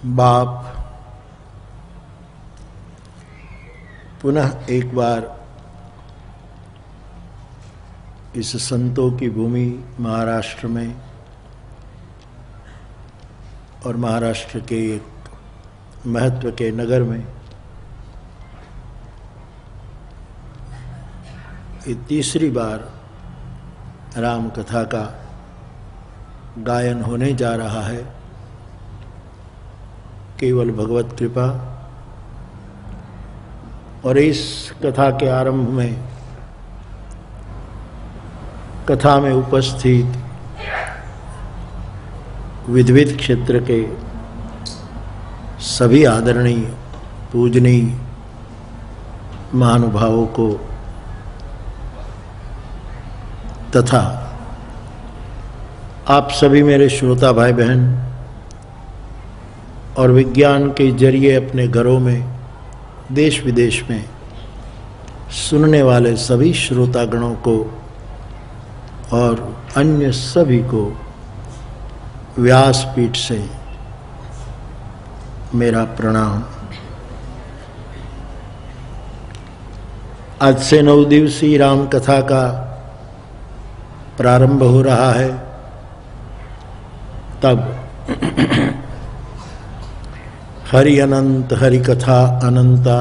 बाप पुनः एक बार इस संतों की भूमि महाराष्ट्र में और महाराष्ट्र के एक महत्व के नगर में ये तीसरी बार राम कथा का गायन होने जा रहा है। केवल भगवत कृपा। और इस कथा के आरंभ में कथा में उपस्थित विद्वत क्षेत्र के सभी आदरणीय पूजनीय महानुभावों को तथा आप सभी मेरे श्रोता भाई बहन और विज्ञान के जरिए अपने घरों में देश विदेश में सुनने वाले सभी श्रोतागणों को और अन्य सभी को व्यासपीठ से मेरा प्रणाम। आज से 9 दिवसीय राम कथा का प्रारंभ हो रहा है। तब हरि अनंत हरि कथा अनंता।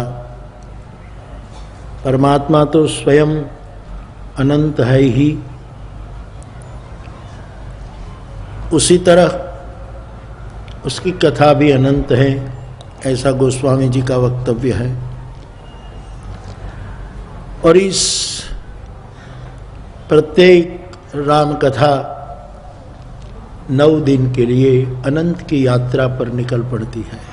परमात्मा तो स्वयं अनंत है ही, उसी तरह उसकी कथा भी अनंत है, ऐसा गोस्वामी जी का वक्तव्य है। और इस प्रत्येक राम कथा 9 दिन के लिए अनंत की यात्रा पर निकल पड़ती है।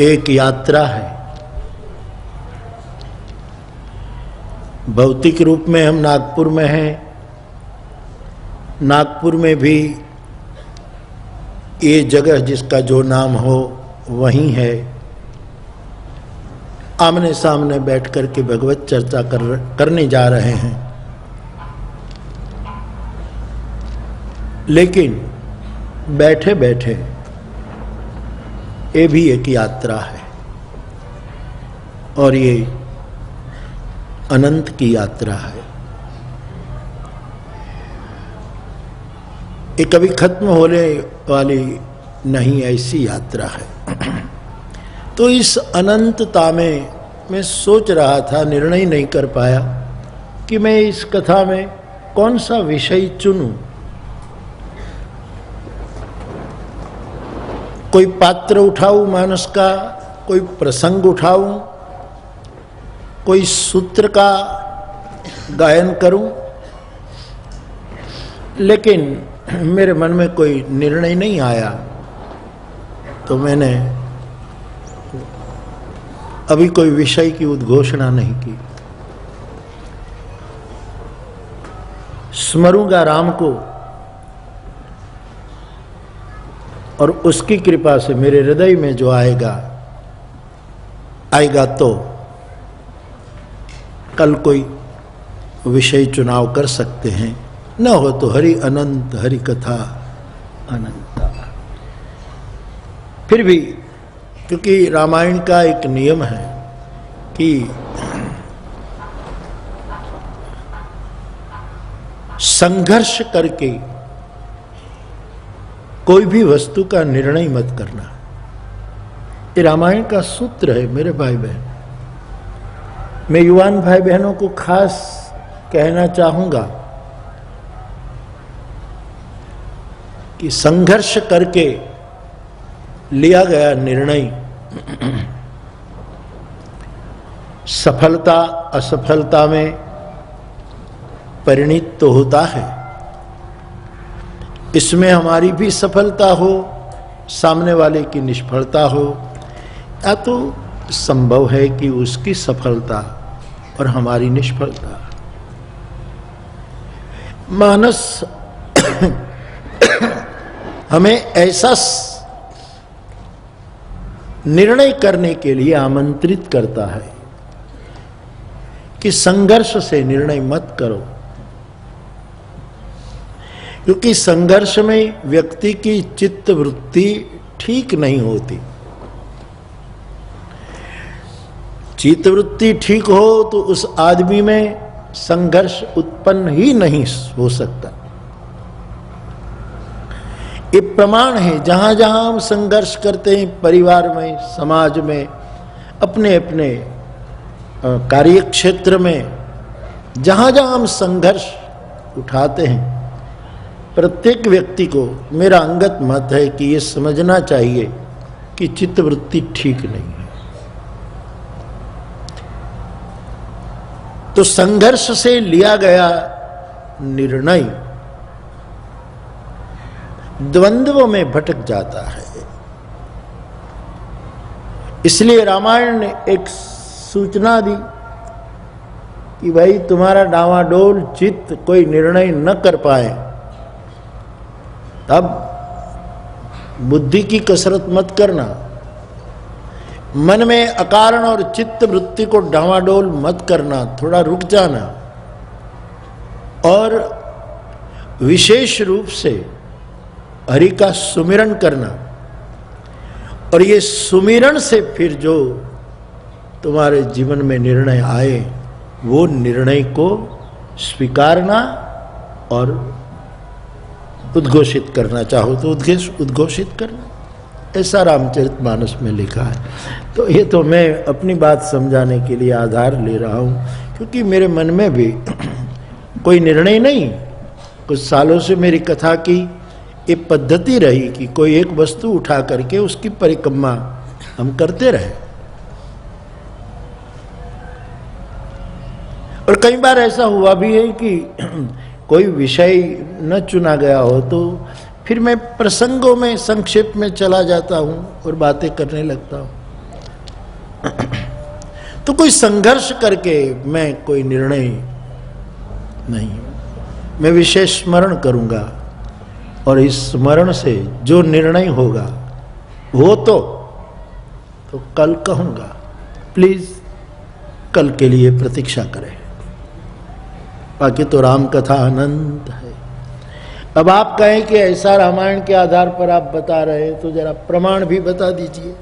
एक यात्रा है। भौतिक रूप में हम नागपुर में हैं। नागपुर में भी ये जगह जिसका जो नाम हो वहीं है। आमने सामने बैठ कर के भगवत चर्चा करने जा रहे हैं। लेकिन बैठे बैठे ये भी एक यात्रा है और ये अनंत की यात्रा है। ये कभी खत्म होने वाली नहीं, ऐसी यात्रा है। तो इस अनंतता में मैं सोच रहा था, निर्णय नहीं कर पाया कि मैं इस कथा में कौन सा विषय चुनूं। कोई पात्र उठाऊं मानस का, कोई प्रसंग उठाऊं, कोई सूत्र का गायन करूं। लेकिन मेरे मन में कोई निर्णय नहीं आया, तो मैंने अभी कोई विषय की उद्घोषणा नहीं की। स्मरूंगा राम को और उसकी कृपा से मेरे हृदय में जो आएगा तो कल कोई विषय चुनाव कर सकते हैं। न हो तो हरि अनंत हरि कथा अनंता। फिर भी क्योंकि रामायण का एक नियम है कि संघर्ष करके कोई भी वस्तु का निर्णय मत करना। ये रामायण का सूत्र है मेरे भाई बहन। मैं युवान भाई बहनों को खास कहना चाहूंगा कि संघर्ष करके लिया गया निर्णय सफलता असफलता में परिणित तो होता है। इसमें हमारी भी सफलता हो, सामने वाले की निष्फलता हो, या तो संभव है कि उसकी सफलता और हमारी निष्फलता। मानस हमें ऐसा निर्णय करने के लिए आमंत्रित करता है कि संघर्ष से निर्णय मत करो, क्योंकि संघर्ष में व्यक्ति की चित्त वृत्ति ठीक नहीं होती। चित्त वृत्ति ठीक हो तो उस आदमी में संघर्ष उत्पन्न ही नहीं हो सकता। ये प्रमाण है, जहां जहां हम संघर्ष करते हैं, परिवार में, समाज में, अपने अपने कार्य क्षेत्र में, जहां जहां हम संघर्ष उठाते हैं, प्रत्येक व्यक्ति को मेरा अंगत मत है कि ये समझना चाहिए कि चित्तवृत्ति ठीक नहीं है। तो संघर्ष से लिया गया निर्णय द्वंद्व में भटक जाता है। इसलिए रामायण ने एक सूचना दी कि भाई तुम्हारा डावाडोल चित्त कोई निर्णय न कर पाए, तब बुद्धि की कसरत मत करना, मन में अकारण और चित्त वृत्ति को डावाडोल मत करना, थोड़ा रुक जाना और विशेष रूप से हरि का सुमिरन करना। और ये सुमिरन से फिर जो तुम्हारे जीवन में निर्णय आए, वो निर्णय को स्वीकारना और उद्घोषित करना, चाहो तो उद्घोषित करना। ऐसा रामचरितमानस में लिखा है। तो ये तो मैं अपनी बात समझाने के लिए आधार ले रहा हूँ, क्योंकि मेरे मन में भी कोई निर्णय नहीं, कुछ सालों से मेरी कथा की ये पद्धति रही कि कोई एक वस्तु उठा करके उसकी परिक्रमा हम करते रहे। और कई बार ऐसा हुआ भी है कि कोई विषय न चुना गया हो तो फिर मैं प्रसंगों में संक्षेप में चला जाता हूं और बातें करने लगता हूं। तो कोई संघर्ष करके मैं कोई निर्णय नहीं, मैं विशेष स्मरण करूंगा और इस स्मरण से जो निर्णय होगा वो तो कल कहूंगा। प्लीज कल के लिए प्रतीक्षा करें, बाकी तो राम कथा अनंत है। अब आप कहें कि ऐसा रामायण के आधार पर आप बता रहे हैं, तो जरा प्रमाण भी बता दीजिए।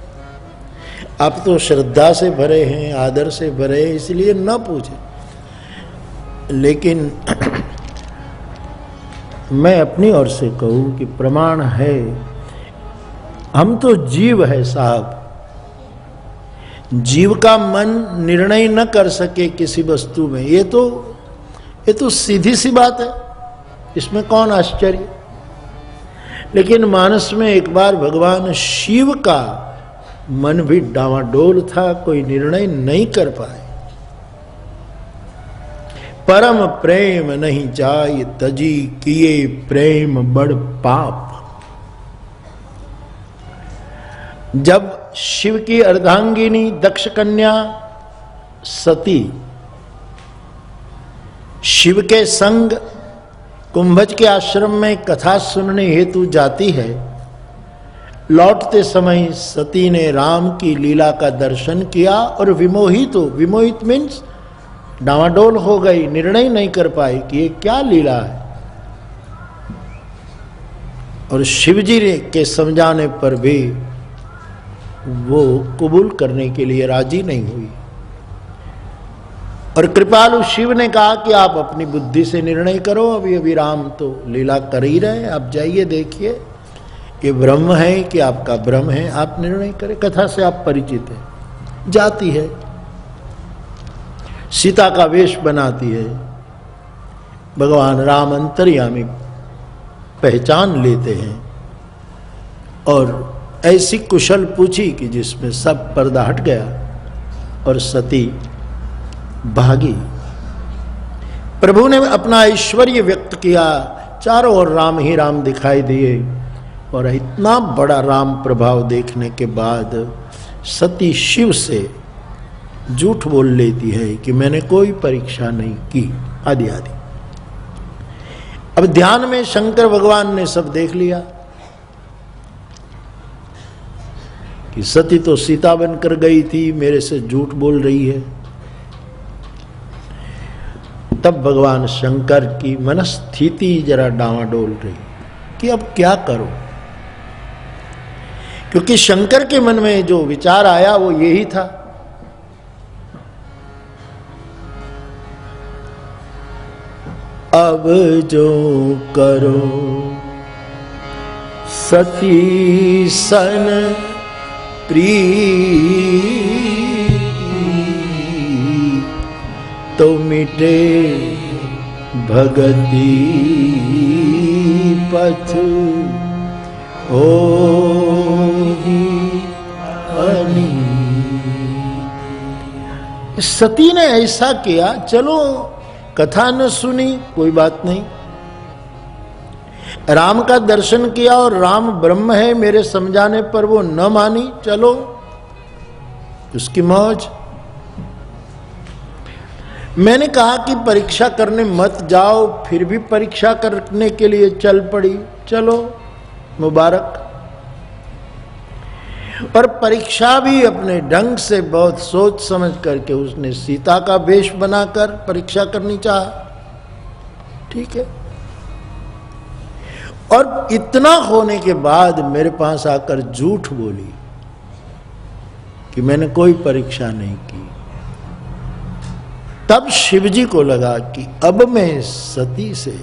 आप तो श्रद्धा से भरे हैं, आदर से भरे हैं, इसलिए न पूछे। लेकिन मैं अपनी ओर से कहूं कि प्रमाण है। हम तो जीव है साहब, जीव का मन निर्णय न कर सके किसी वस्तु में, ये तो सीधी सी बात है, इसमें कौन आश्चर्य। लेकिन मानस में एक बार भगवान शिव का मन भी डावाडोल था, कोई निर्णय नहीं कर पाए। परम प्रेम नहीं जाय तजी, किए प्रेम बड़ पाप। जब शिव की अर्धांगिनी दक्ष कन्या सती शिव के संग कुंभज के आश्रम में कथा सुनने हेतु जाती है, लौटते समय सती ने राम की लीला का दर्शन किया और विमोहित मीन्स डावाडोल हो गई, निर्णय नहीं कर पाई कि ये क्या लीला है। और शिवजी के समझाने पर भी वो कबूल करने के लिए राजी नहीं हुई। और कृपालु शिव ने कहा कि आप अपनी बुद्धि से निर्णय करो, अभी राम तो लीला कर ही रहे, आप जाइए देखिए ये ब्रह्म है कि आपका भ्रम है, आप निर्णय करें। कथा से आप परिचित हैं। जाती है, सीता का वेश बनाती है, भगवान राम अंतर्यामी पहचान लेते हैं और ऐसी कुशल पूछी कि जिसमें सब पर्दा हट गया और सती भागी। प्रभु ने अपना ऐश्वर्य व्यक्त किया, चारों ओर राम ही राम दिखाई दिए। और इतना बड़ा राम प्रभाव देखने के बाद सती शिव से झूठ बोल लेती है कि मैंने कोई परीक्षा नहीं की, आदि आदि। अब ध्यान में शंकर भगवान ने सब देख लिया कि सती तो सीता बनकर गई थी, मेरे से झूठ बोल रही है। तब भगवान शंकर की मनस्थिति जरा डावाडोल रही कि अब क्या करो, क्योंकि शंकर के मन में जो विचार आया वो यही था, अब जो करो सती सन प्रीति तो मिटे भगति पथ होगी अनी। सती ने ऐसा किया, चलो कथा न सुनी कोई बात नहीं, राम का दर्शन किया और राम ब्रह्म है मेरे समझाने पर वो न मानी, चलो उसकी मौज। मैंने कहा कि परीक्षा करने मत जाओ, फिर भी परीक्षा करने के लिए चल पड़ी, चलो मुबारक। पर परीक्षा भी अपने ढंग से बहुत सोच समझ करके उसने सीता का वेश बनाकर परीक्षा करनी चाहा, ठीक है। और इतना होने के बाद मेरे पास आकर झूठ बोली कि मैंने कोई परीक्षा नहीं की। तब शिवजी को लगा कि अब मैं सती से,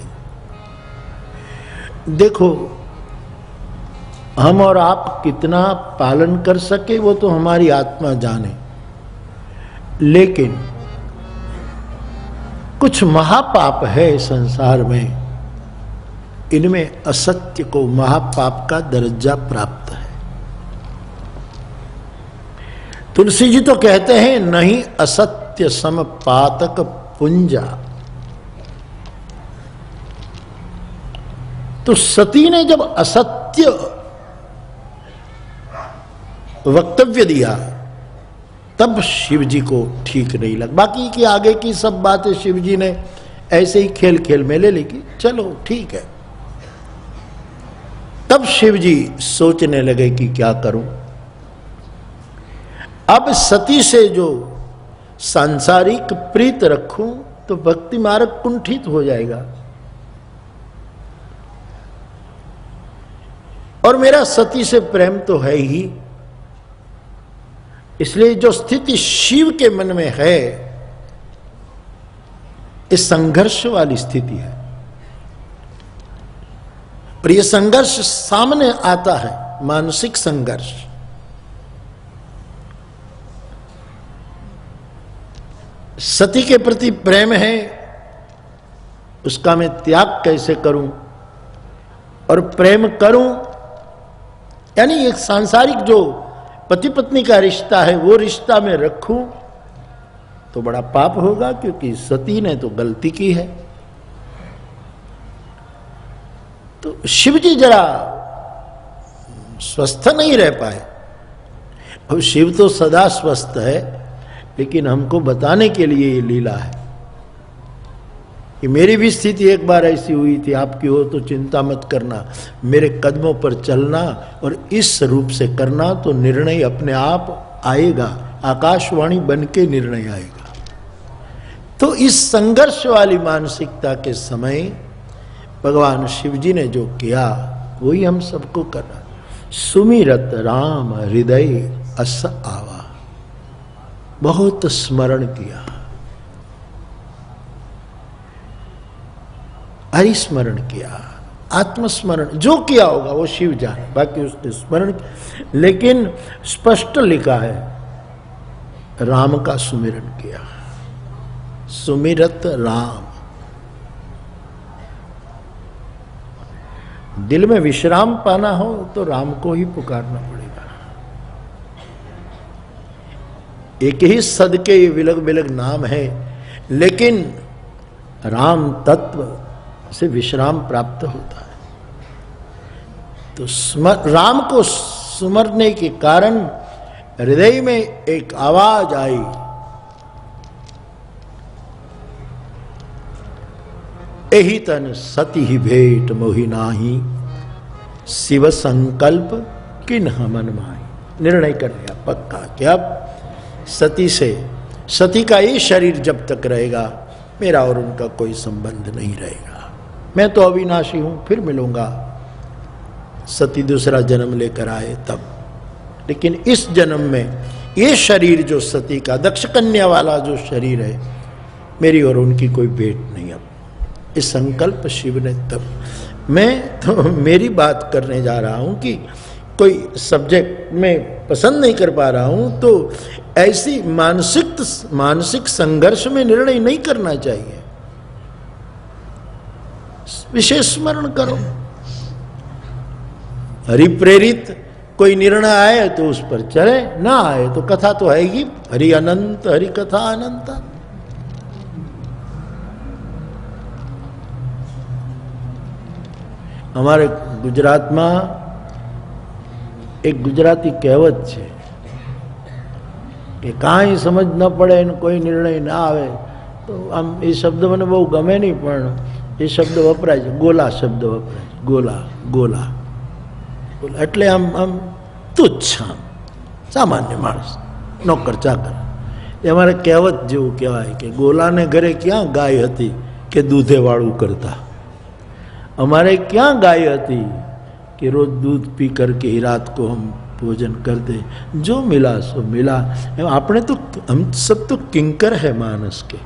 देखो हम और आप कितना पालन कर सके वो तो हमारी आत्मा जाने, लेकिन कुछ महापाप है संसार में, इनमें असत्य को महापाप का दर्जा प्राप्त है। तुलसी जी तो कहते हैं नहीं असत्य सम पातक पुंजा। तो सती ने जब असत्य वक्तव्य दिया तब शिवजी को ठीक नहीं लगा। बाकी की आगे की सब बातें शिवजी ने ऐसे ही खेल खेल में ले ली कि चलो ठीक है। तब शिवजी सोचने लगे कि क्या करूं, अब सती से जो सांसारिक प्रीत रखूं तो भक्ति मार्ग कुंठित हो जाएगा, और मेरा सती से प्रेम तो है ही, इसलिए जो स्थिति शिव के मन में है इस संघर्ष वाली स्थिति है, और यह संघर्ष सामने आता है, मानसिक संघर्ष। सती के प्रति प्रेम है, उसका मैं त्याग कैसे करूं, और प्रेम करूं यानी एक सांसारिक जो पति पत्नी का रिश्ता है वो रिश्ता में रखूं तो बड़ा पाप होगा, क्योंकि सती ने तो गलती की है। तो शिवजी जरा स्वस्थ नहीं रह पाए, और शिव तो सदा स्वस्थ है, लेकिन हमको बताने के लिए ये लीला है कि मेरी भी स्थिति एक बार ऐसी हुई थी, आपकी हो तो चिंता मत करना, मेरे कदमों पर चलना और इस रूप से करना तो निर्णय अपने आप आएगा, आकाशवाणी बन के निर्णय आएगा। तो इस संघर्ष वाली मानसिकता के समय भगवान शिवजी ने जो किया वही हम सबको करना। सुमिरत राम हृदय अस आवा, बहुत स्मरण किया, हरिस्मरण किया, आत्मस्मरण, जो किया होगा वो शिव जाने, बाकी उसने स्मरण। लेकिन स्पष्ट लिखा है राम का सुमिरन किया, सुमिरत राम। दिल में विश्राम पाना हो तो राम को ही पुकारना पड़ेगा। एक ही सद के विलग विलग नाम है, लेकिन राम तत्व से विश्राम प्राप्त होता है। तो राम को सुमरने के कारण हृदय में एक आवाज आई, एहि तन सती ही भेंट मोहि नाही, शिव संकल्प किन मन माही। निर्णय कर लिया पक्का कि अब सती से, सती का ये शरीर जब तक रहेगा मेरा और उनका कोई संबंध नहीं रहेगा। मैं तो अविनाशी हूं, फिर मिलूंगा। सती दूसरा जन्म लेकर आए तब, लेकिन इस जन्म में ये शरीर जो सती का दक्ष कन्या वाला जो शरीर है, मेरी और उनकी कोई भेंट नहीं। अब इस संकल्प शिव ने तब, मैं तो मेरी बात करने जा रहा हूं कि कोई सब्जेक्ट में पसंद नहीं कर पा रहा हूं, तो ऐसी मानसिक संघर्ष में निर्णय नहीं करना चाहिए। विशेष स्मरण करो। हरि प्रेरित कोई निर्णय आए तो उस पर चले, ना आए तो कथा तो आएगी। हरि अनंत, हरि कथा अनंत। हमारे गुजरात में एक गुजराती कहेवत है कि काई समझ न पड़े ने कोई निर्णय ना आवे, तो आम ये शब्द मैंने बहुत गमे नहीं, पण ये शब्द वपराय छे, गोला शब्द वपराय, गोला गोला गोला એટલે આમ તુચ્છ, આમ સામાન્ય માણસ, નોકર ચાકર। એ અમારે કહેવત જેવું કહેવાય કે ગોલાને ઘરે ક્યાં ગાય હતી કે દૂધે વાળું કરતા। हमारे क्या गाय હતી कि रोज दूध पी करके ही रात को हम भोजन करते, जो मिला सो मिला। आपने तो, हम सब तो किंकर है मानस के।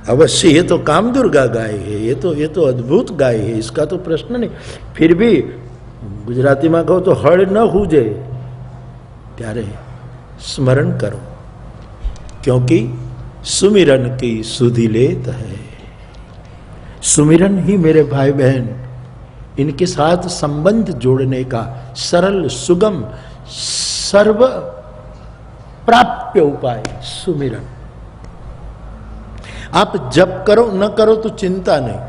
अवश्य ये तो काम दुर्गा गाय है, ये तो अद्भुत गाय है, इसका तो प्रश्न नहीं। फिर भी गुजराती में कहो तो हड़ न हुजे त्यारे स्मरण करो, क्योंकि सुमिरन की सुधि लेत है। सुमिरन ही मेरे भाई बहन, इनके साथ संबंध जोड़ने का सरल, सुगम, सर्व प्राप्य उपाय सुमिरन। आप जप करो न करो तो चिंता नहीं,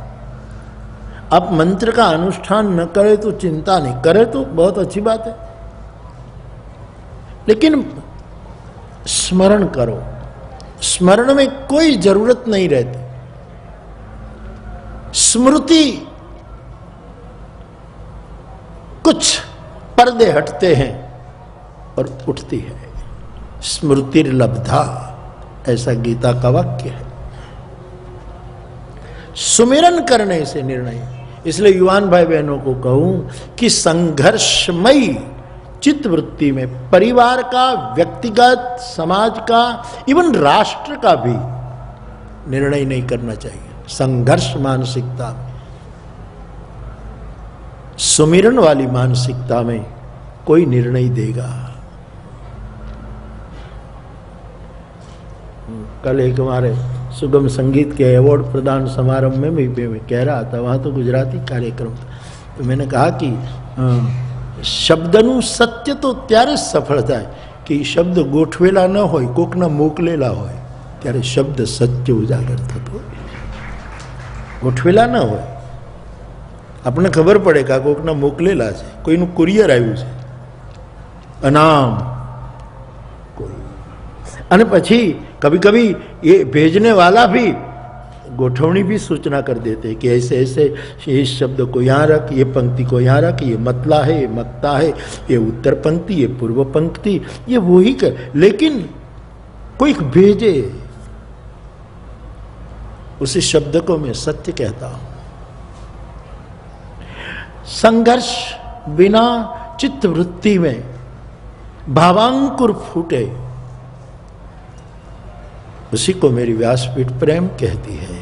आप मंत्र का अनुष्ठान न करे तो चिंता नहीं, करे तो बहुत अच्छी बात है, लेकिन स्मरण करो। स्मरण में कोई जरूरत नहीं रहती। स्मृति, कुछ पर्दे हटते हैं और उठती है। स्मृतिर्लब्धा, ऐसा गीता का वाक्य है। सुमिरन करने से निर्णय। इसलिए युवान भाई बहनों को कहूं कि संघर्षमयी चित्तवृत्ति में परिवार का, व्यक्तिगत, समाज का, इवन राष्ट्र का भी निर्णय नहीं करना चाहिए। संघर्ष मानसिकता, सुमिरन वाली मानसिकता में कोई निर्णय देगा। कल एक हमारे सुगम संगीत के अवार्ड प्रदान समारोह में मैं कह रहा था, वहां तो गुजराती कार्यक्रम था, तो मैंने कहा कि शब्दनु सत्य तो त्यारे सफल थाय कि शब्द गोठवेला न होय, कोकना मोकलेला होय त्यारे शब्द सत्य उजागर थतो होय। गोठवेला न होय, आपने खबर पड़े कि कोकना मोकलेला है, कोईनु कुरियर आव्युं छे, अनाम कोई, अने पछी कभी कभी ये भेजने वाला भी गोठवणी भी सूचना कर देते कि ऐसे ऐसे इस शब्द को यहाँ रख, ये पंक्ति को यहाँ रख, ये मतला है, ये मत्ता है, ये उत्तर पंक्ति, ये पूर्व पंक्ति, ये वो ही कर। लेकिन कोई भेजे, उसी शब्द को मैं सत्य कहता हूं। संघर्ष बिना चित्तवृत्ति में भावांकुर फूटे, उसी को मेरी व्यासपीठ प्रेम कहती है।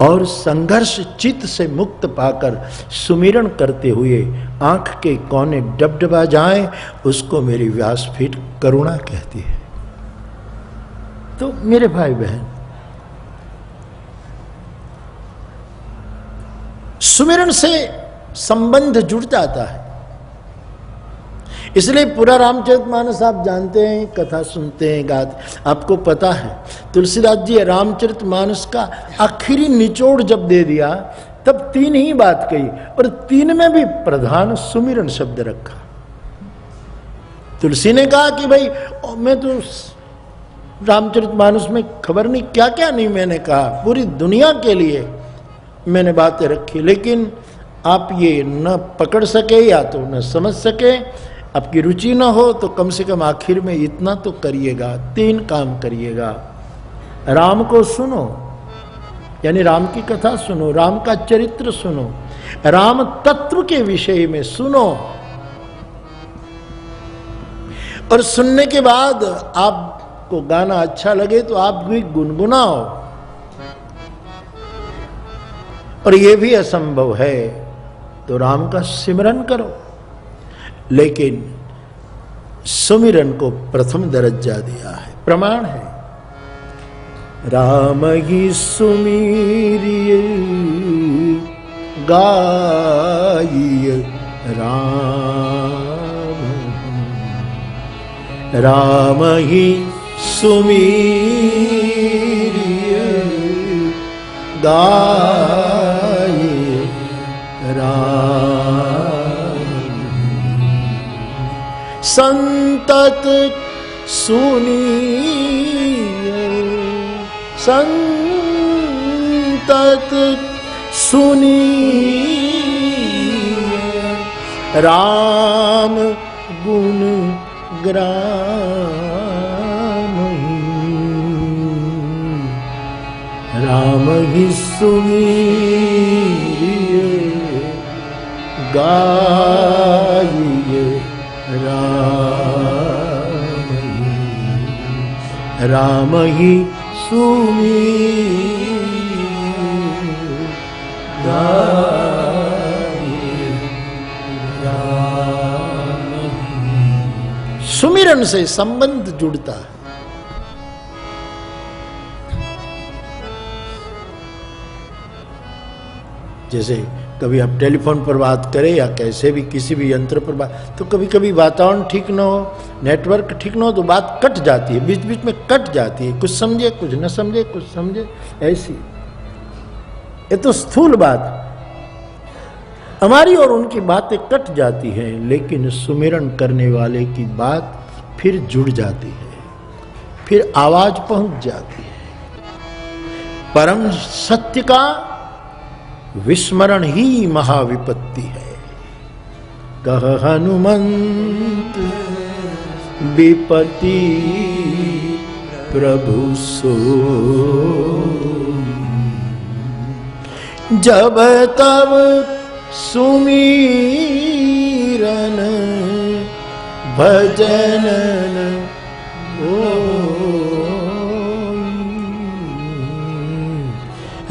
और संघर्ष चित्त से मुक्त पाकर सुमिरन करते हुए आंख के कोने डबडबा जाए, उसको मेरी व्यासपीठ करुणा कहती है। तो मेरे भाई बहन, सुमिरन से संबंध जुड़ जाता है। इसलिए पूरा रामचरितमानस आप जानते हैं, कथा सुनते हैं, गाते, आपको पता है तुलसीदास जी रामचरितमानस का आखिरी निचोड़ जब दे दिया तब 3 ही बात कही, और 3 में भी प्रधान सुमिरन शब्द रखा। तुलसी ने कहा कि भाई मैं तो रामचरितमानस में खबर नहीं क्या क्या नहीं मैंने कहा, पूरी दुनिया के लिए मैंने बातें रखी, लेकिन आप ये न पकड़ सके या तो न समझ सके, आपकी रुचि न हो, तो कम से कम आखिर में इतना तो करिएगा, 3 काम करिएगा। राम को सुनो, यानी राम की कथा सुनो, राम का चरित्र सुनो, राम तत्व के विषय में सुनो, और सुनने के बाद आपको गाना अच्छा लगे तो आप भी गुनगुनाओ। और यह भी असंभव है तो राम का सिमरन करो, लेकिन सुमिरन को प्रथम दर्जा दिया है, प्रमाण है। राम ही सुमीरिय गाइय राम, राम ही सुमीरिय गाइय राम, संतत सुनिए, संतत सुनिए राम गुण ग्राम, राम ही सुनिए गाइए राम, राम ही सुमिरन से संबंध जुड़ता है। जैसे कभी आप टेलीफोन पर बात करें या कैसे भी किसी भी यंत्र पर बात, तो कभी कभी वातावरण ठीक न हो, नेटवर्क ठीक न हो तो बात कट जाती है, बीच बीच में कट जाती है, कुछ समझे कुछ न समझे, कुछ समझे, ऐसी। ये तो स्थूल बात, हमारी और उनकी बातें कट जाती हैं, लेकिन सुमिरन करने वाले की बात फिर जुड़ जाती है, फिर आवाज पहुंच जाती है। परम सत्य का विस्मरण ही महाविपत्ति है। कह हनुमंत विपत्ति प्रभु सो, जब तब सुमिरन भजन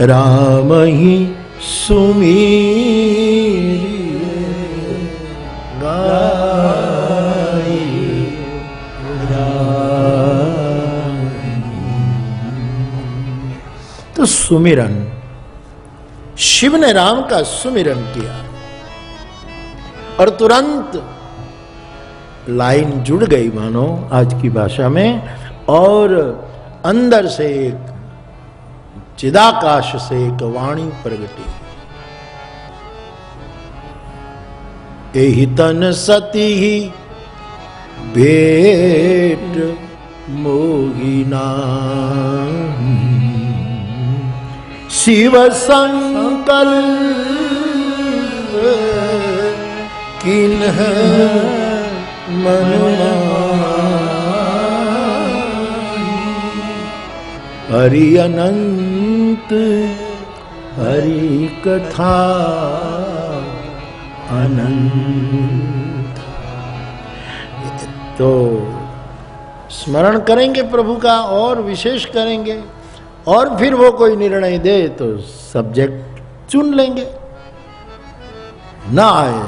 राम ही सुमीरिय गाइए राम। तो सुमिरन, शिव ने राम का सुमिरन किया और तुरंत लाइन जुड़ गई मानो आज की भाषा में, और अंदर से एक चिदाकाश से एक वाणी प्रगटी। एहि तन सती ही भेट मोहिना, शिव संकल्प किन्ह मन हरि अनंत हरि कथा अनंत। तो स्मरण करेंगे प्रभु का और विशेष करेंगे, और फिर वो कोई निर्णय दे तो सब्जेक्ट चुन लेंगे, ना आए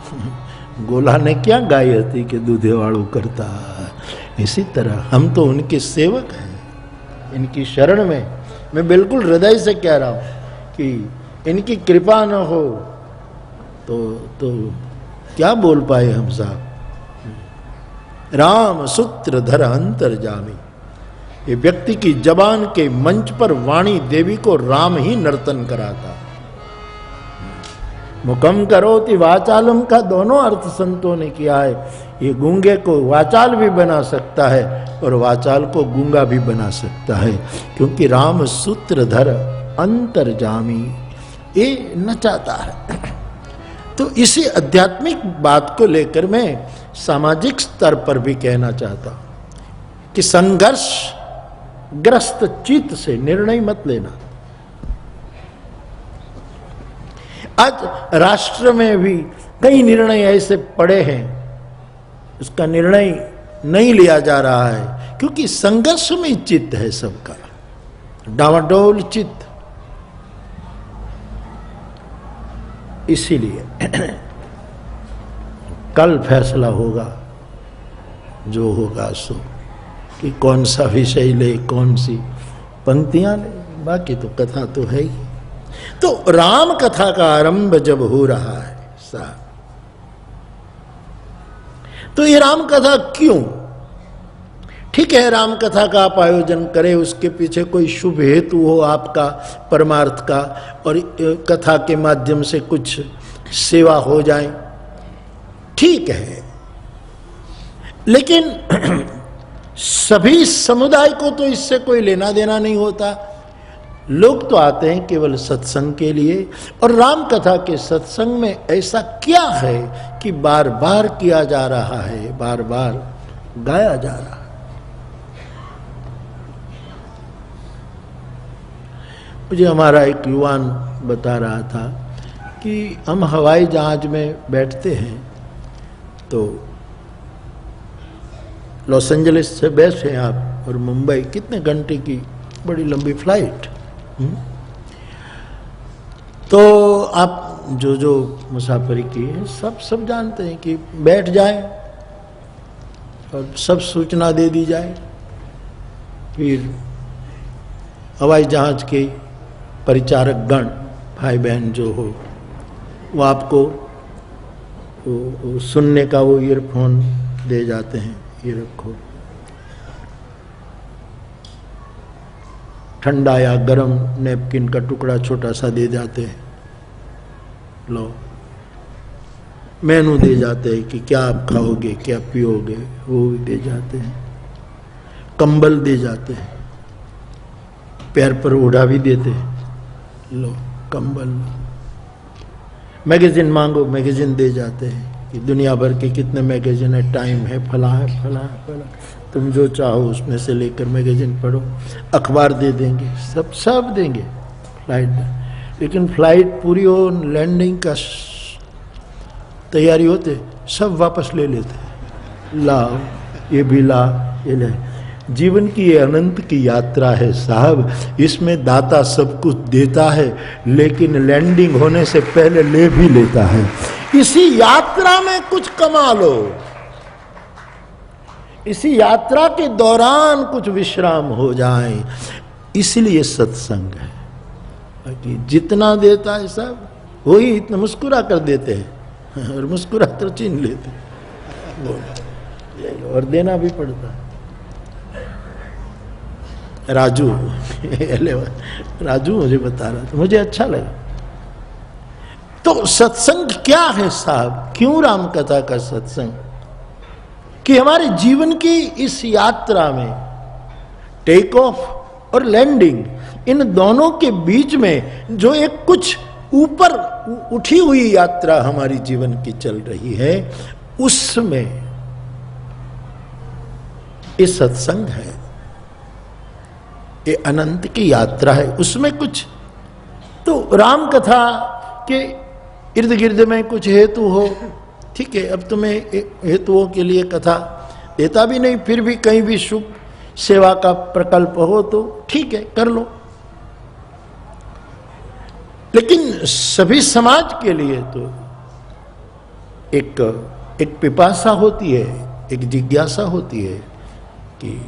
तो गोला ने क्या गाई थी कि दूधे वाड़ू करता। इसी तरह हम तो उनके सेवक हैं, इनकी शरण में मैं बिल्कुल हृदय से कह रहा हूं कि इनकी कृपा न हो तो क्या बोल पाए हम साहब। राम सूत्रधर अंतर्जामी, ये व्यक्ति की जबान के मंच पर वाणी देवी को राम ही नर्तन कराता। मुकम करोति वाचालम का दोनों अर्थ संतों ने किया है। ये गूंगे को वाचाल भी बना सकता है और वाचाल को गूंगा भी बना सकता है, क्योंकि राम सूत्रधर अंतर्जामी ये नचाता है। तो इसी आध्यात्मिक बात को लेकर मैं सामाजिक स्तर पर भी कहना चाहता हूं कि संघर्ष ग्रस्त चित्त से निर्णय मत लेना। आज राष्ट्र में भी कई निर्णय ऐसे पड़े हैं, उसका निर्णय नहीं लिया जा रहा है क्योंकि संघर्ष में चित्त है सबका, डावाडोल चित्त। इसीलिए कल फैसला होगा, जो होगा सो, कि कौन सा विषय ले, कौन सी पंक्तियां ले, बाकी तो कथा तो है ही। तो राम कथा का आरंभ जब हो रहा है साहब, तो ये राम कथा क्यों? ठीक है, राम कथा का आप आयोजन करें, उसके पीछे कोई शुभ हेतु हो आपका परमार्थ का, और कथा के माध्यम से कुछ सेवा हो जाए, ठीक है। लेकिन सभी समुदाय को तो इससे कोई लेना देना नहीं होता। लोग तो आते हैं केवल सत्संग के लिए, और राम कथा के सत्संग में ऐसा क्या है कि बार बार किया जा रहा है, बार बार गाया जा रहा है। मुझे हमारा एक युवान बता रहा था कि हम हवाई जहाज में बैठते हैं तो लॉस एंजलिस से बैठे हैं आप, और मुंबई कितने घंटे की बड़ी लंबी फ्लाइट। तो आप जो मुसाफरी की है सब जानते हैं कि बैठ जाए और सब सूचना दे दी जाए, फिर हवाई जहाज के परिचारक गण भाई बहन जो हो, वो आपको वो सुनने का वो ईयरफोन दे जाते हैं, ये रखो। ठंडा या गरम नैपकिन का टुकड़ा छोटा सा दे जाते हैं, लो। मेनू दे जाते हैं कि क्या आप खाओगे, क्या पियोगे, वो भी दे जाते हैं। कंबल दे जाते हैं, पैर पर ओढ़ा भी देते हैं, लो कंबल। मैगजीन मांगो, मैगजीन दे जाते हैं कि दुनिया भर के कितने मैगजीन है, टाइम है, फला है, फला है, फला, तुम जो चाहो उसमें से लेकर मैगजीन पढ़ो। अखबार दे देंगे, सब देंगे फ्लाइट में। लेकिन फ्लाइट पूरी हो, लैंडिंग का तैयारी होते सब वापस ले लेते, लाओ ये भी ला, ये ले। जीवन की ये अनंत की यात्रा है साहब, इसमें दाता सब कुछ देता है, लेकिन लैंडिंग होने से पहले ले भी लेता है। इसी यात्रा में कुछ कमा लो, इसी यात्रा के दौरान कुछ विश्राम हो जाए, इसलिए सत्संग है। कि जितना देता है सब वही इतना मुस्कुरा कर देते हैं, और मुस्कुरा कर छीन लेते हैं, और देना भी पड़ता है। राजू मुझे बता रहा था, मुझे अच्छा लगा। तो सत्संग क्या है साहब, क्यों राम कथा का सत्संग? कि हमारे जीवन की इस यात्रा में टेक ऑफ और लैंडिंग, इन दोनों के बीच में जो एक कुछ ऊपर उठी हुई यात्रा हमारी जीवन की चल रही है, उसमें ये सत्संग है, ये अनंत की यात्रा है। उसमें कुछ तो राम कथा के इर्द गिर्द में कुछ हेतु हो, ठीक है। अब तुम्हें हेतुओं के लिए कथा देता भी नहीं, फिर भी कहीं भी शुभ सेवा का प्रकल्प हो तो ठीक है, कर लो। लेकिन सभी समाज के लिए तो एक पिपासा होती है, एक जिज्ञासा होती है कि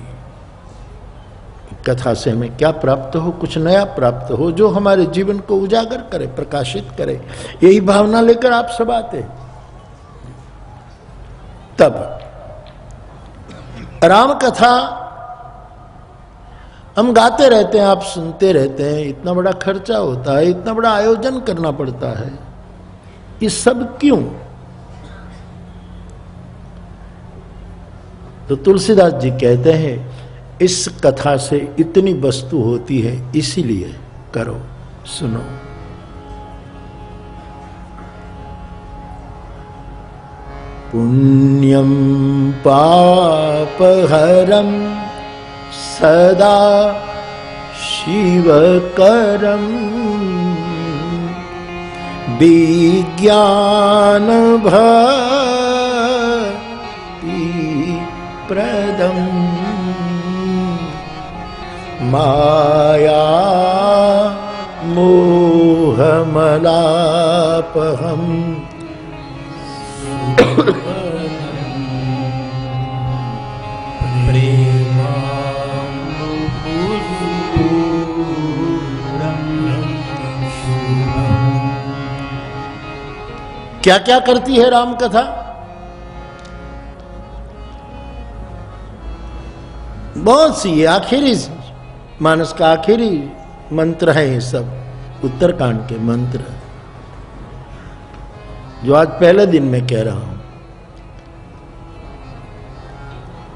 कथा से हमें क्या प्राप्त हो, कुछ नया प्राप्त हो जो हमारे जीवन को उजागर करे, प्रकाशित करे। यही भावना लेकर आप सब आते। तब राम कथा हम गाते रहते हैं, आप सुनते रहते हैं, इतना बड़ा खर्चा होता है, इतना बड़ा आयोजन करना पड़ता है, ये सब क्यों? तो तुलसीदास जी कहते हैं इस कथा से इतनी वस्तु होती है, इसीलिए करो, सुनो। पुण्यम पापहरम सदा शिवकरं विज्ञान भक्ति प्रदं माया मोहमलापहं क्या क्या करती है राम कथा? बहुत सी, आखिरी मानस का आखिरी मंत्र है ये सब, उत्तरकांड के मंत्र जो आज पहले दिन में कह रहा हूं।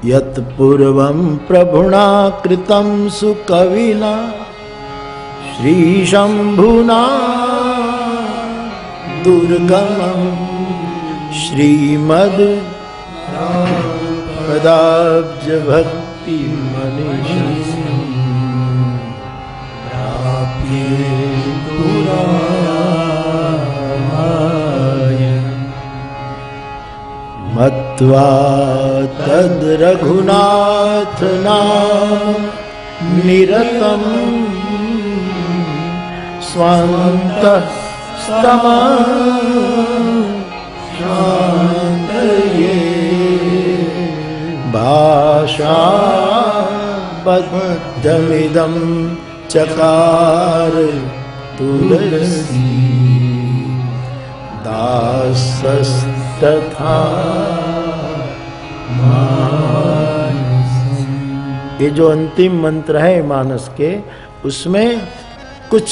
यत् पूर्वं प्रभुना कृतं सुकविना श्री शंभुना दुर्गमं श्रीमद् पदाब्ज भक्ति मनीषं प्राप्ये पुराणाय मत्वा तद् रघुनाथ नाम निरतं स्वान्तः शान्तये भाषाबद्धमिदं चकार तुलसी दासस्तथा मानसम्। ये जो अंतिम मंत्र है मानस के, उसमें कुछ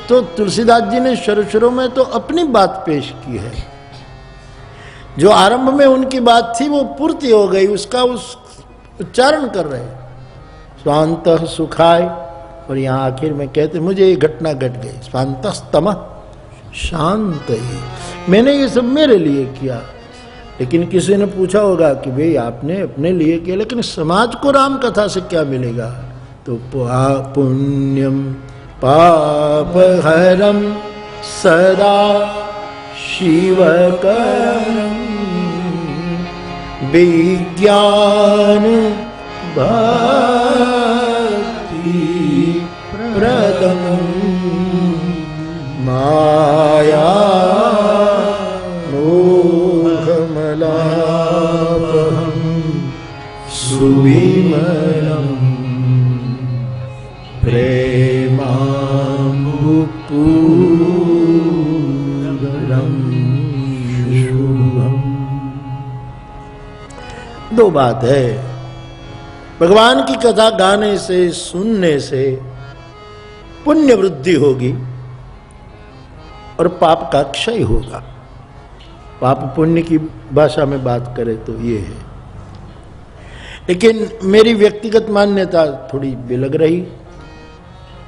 तो तुलसीदास जी ने शुरू में तो अपनी बात पेश की है। जो आरंभ में उनकी बात थी वो पूर्ति हो गई, उसका उच्चारण कर रहे स्वांतः सुखाय, और यहाँ आखिर में कहते मुझे ये घटना घट गई, स्वांतस्तमः शांत ही। मैंने ये सब मेरे लिए किया। लेकिन किसी ने पूछा होगा कि भाई आपने अपने लिए किया, लेकिन समाज को राम कथा से क्या मिलेगा? तो पुण्यम पापहरं सदा शिवकरं विज्ञान भक्ति प्रदं माया मोहमलापहं सुविमलं प्रेमाम्बुपूरं शुभम्। दो बात है, भगवान की कथा गाने से सुनने से पुण्य वृद्धि होगी और पाप का क्षय होगा। पाप पुण्य की भाषा में बात करें तो ये है। लेकिन मेरी व्यक्तिगत मान्यता थोड़ी बिलग रही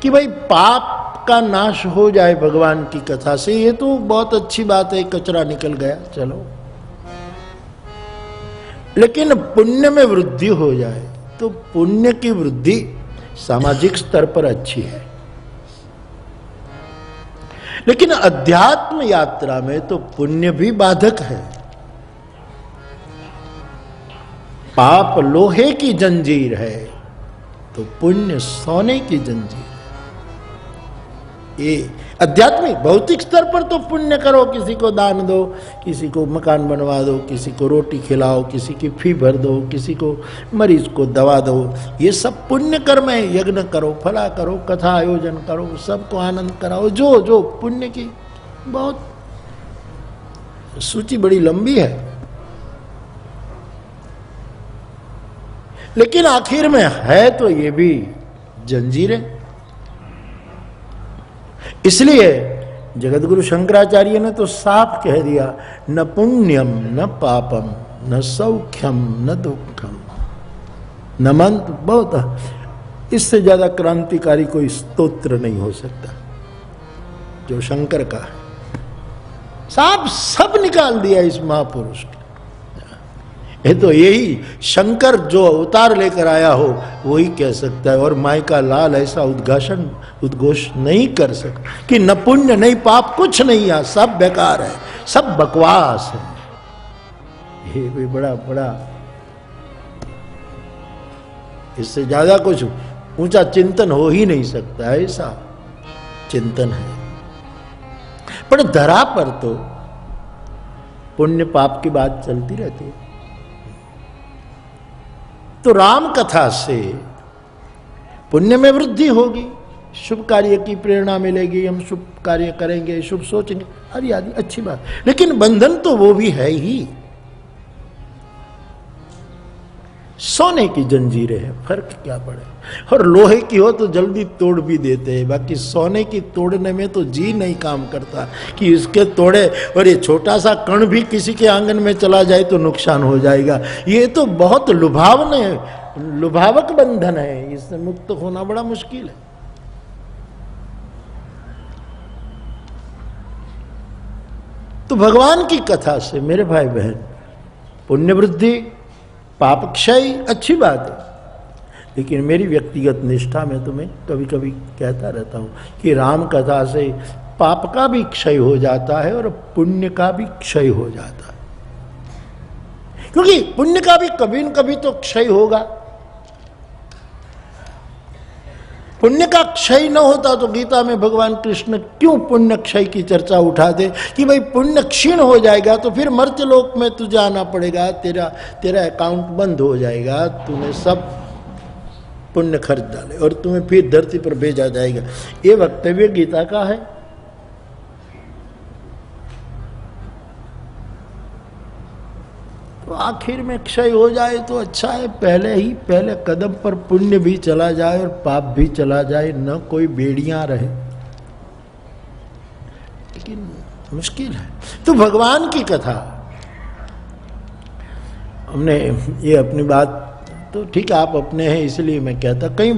कि भाई पाप का नाश हो जाए भगवान की कथा से, ये तो बहुत अच्छी बात है, कचरा निकल गया, चलो। लेकिन पुण्य में वृद्धि हो जाए तो पुण्य की वृद्धि सामाजिक स्तर पर अच्छी है। लेकिन अध्यात्म यात्रा में तो पुण्य भी बाधक है। पाप लोहे की जंजीर है तो पुण्य सोने की जंजीर है। ये आध्यात्मिक भौतिक स्तर पर तो पुण्य करो, किसी को दान दो, किसी को मकान बनवा दो, किसी को रोटी खिलाओ, किसी की फी भर दो, किसी को मरीज को दवा दो, ये सब पुण्य कर्म है। यज्ञ करो, फला करो, कथा आयोजन करो, सबको आनंद कराओ, जो जो पुण्य की बहुत सूची बड़ी लंबी है। लेकिन आखिर में है तो ये भी जंजीरें। इसलिए जगतगुरु शंकराचार्य ने तो साफ कह दिया, न पुण्यम न पापम न सौख्यम न दुखम न मंत्र। बहुत, इससे ज्यादा क्रांतिकारी कोई स्तोत्र नहीं हो सकता जो शंकर का है। साफ सब निकाल दिया इस महापुरुष के। ये तो यही शंकर जो अवतार लेकर आया हो वही कह सकता है, और माई का लाल ऐसा उद्घोष नहीं कर सकता कि न पुण्य नहीं पाप कुछ नहीं है, सब बेकार है, सब बकवास है। ये भी बड़ा बड़ा, इससे ज्यादा कुछ ऊंचा चिंतन हो ही नहीं सकता, ऐसा चिंतन है। पर धरा पर तो पुण्य पाप की बात चलती रहती है। तो राम कथा से पुण्य में वृद्धि होगी, शुभ कार्य की प्रेरणा मिलेगी, हम शुभ कार्य करेंगे, शुभ सोचेंगे, आदि आदि अच्छी बात। लेकिन बंधन तो वो भी है ही। सोने की जंजीरें हैं, फर्क क्या पड़े। और लोहे की हो तो जल्दी तोड़ भी देते हैं, बाकी सोने की तोड़ने में तो जी नहीं काम करता कि इसके तोड़े, और ये छोटा सा कण भी किसी के आंगन में चला जाए तो नुकसान हो जाएगा। ये तो बहुत लुभावक बंधन है, इससे मुक्त होना बड़ा मुश्किल है। तो भगवान की कथा से मेरे भाई बहन पुण्य वृद्धि, पाप क्षय अच्छी बात है। लेकिन मेरी व्यक्तिगत निष्ठा में तो मैं कभी कभी कहता रहता हूं कि राम कथा से पाप का भी क्षय हो जाता है और पुण्य का भी क्षय हो जाता है, क्योंकि पुण्य का भी कभी न कभी तो क्षय होगा। पुण्य का क्षय न होता तो गीता में भगवान कृष्ण क्यों पुण्य क्षय की चर्चा उठाते कि भाई पुण्य क्षीण हो जाएगा तो फिर मर्त्यलोक में तुझे आना पड़ेगा, तेरा अकाउंट बंद हो जाएगा, तूने सब पुण्य खर्च डाले और तुम्हें फिर धरती पर भेजा जाएगा। ये वक्तव्य गीता का है। तो आखिर में क्षय हो जाए तो अच्छा है, पहले कदम पर पुण्य भी चला जाए और पाप भी चला जाए, न कोई बेड़ियां रहे। लेकिन मुश्किल है। तो भगवान की कथा, हमने ये अपनी बात तो ठीक है, आप अपने हैं इसलिए मैं कहता, कई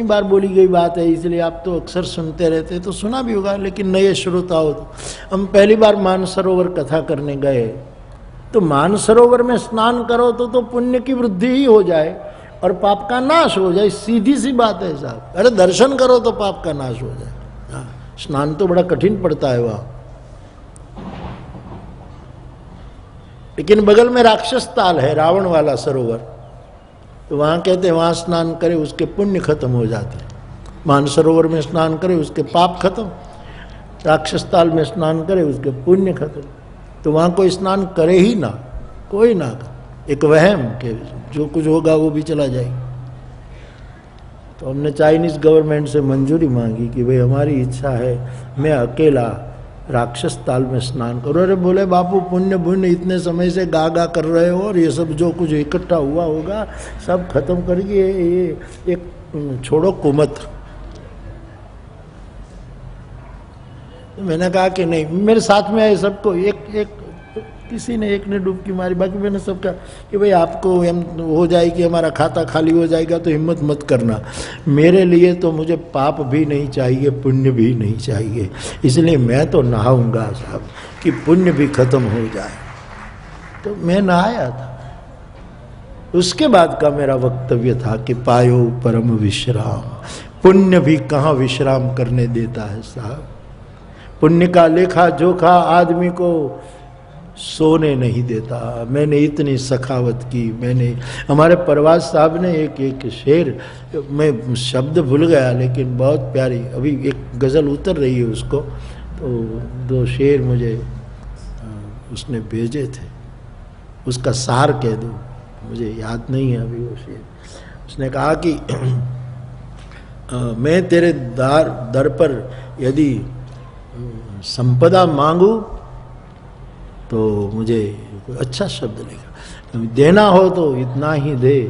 बार बोली गई बात है इसलिए आप तो अक्सर सुनते रहते, तो सुना भी होगा। लेकिन नए श्रोता हो तो, हम पहली बार मानसरोवर कथा करने गए तो मानसरोवर में स्नान करो तो पुण्य की वृद्धि ही हो जाए और पाप का नाश हो जाए, सीधी सी बात है साहब। अरे दर्शन करो तो पाप का नाश हो जाए। हाँ, स्नान तो बड़ा कठिन पड़ता है वहां। लेकिन बगल में राक्षस ताल है, रावण वाला सरोवर, तो वहां कहते हैं वहां स्नान करे उसके पुण्य खत्म हो जाते। मानसरोवर में स्नान करे उसके पाप खत्म, राक्षस ताल में स्नान करे उसके पुण्य खत्म। तो वहां कोई स्नान करे ही ना, कोई ना, एक वहम के जो कुछ होगा वो भी चला जाएगा। तो हमने चाइनीज गवर्नमेंट से मंजूरी मांगी कि भाई हमारी इच्छा है मैं अकेला राक्षस ताल में स्नान करूं। अरे बोले बापू पुण्य इतने समय से गा कर रहे हो और ये सब जो कुछ इकट्ठा हुआ होगा सब खत्म करिए, ये एक छोड़ो कुमत। तो मैंने कहा कि नहीं, मेरे साथ में आए सबको किसी ने एक ने डुबकी मारी, बाकी मैंने सब कहा कि भाई आपको हो जाएगी, हमारा खाता खाली हो जाएगा तो हिम्मत मत करना। मेरे लिए तो मुझे पाप भी नहीं चाहिए, पुण्य भी नहीं चाहिए, इसलिए मैं तो नहाऊंगा साहब कि पुण्य भी खत्म हो जाए। तो मैं नहाया था। उसके बाद का मेरा वक्तव्य था कि पायो परम विश्राम। पुण्य भी कहाँ विश्राम करने देता है साहब। पुण्य का लेखा जोखा आदमी को सोने नहीं देता। मैंने इतनी सखावत की, हमारे परवाज साहब ने एक शेर, मैं शब्द भूल गया लेकिन बहुत प्यारी, अभी एक गज़ल उतर रही है उसको, तो 2 शेर मुझे उसने भेजे थे, उसका सार कह दूँ, मुझे याद नहीं है अभी वो शेर। उसने कहा कि मैं तेरे दर पर यदि संपदा मांगू तो मुझे अच्छा शब्द लेगा, देना हो तो इतना ही दे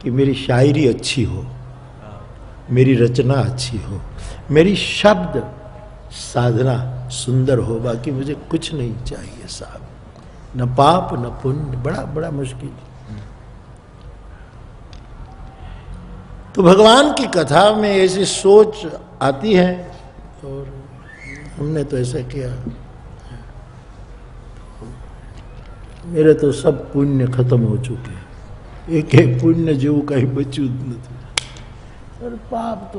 कि मेरी शायरी अच्छी हो, मेरी रचना अच्छी हो, मेरी शब्द साधना सुंदर हो, बाकी मुझे कुछ नहीं चाहिए साहब, न पाप न पुण्य। बड़ा बड़ा मुश्किल। तो भगवान की कथा में ऐसी सोच आती है और हमने तो ऐसा किया। मेरे तो सब पुण्य खत्म हो चुके हैं, एक एक पुण्य जेव कहीं बच्चू नहीं। और पाप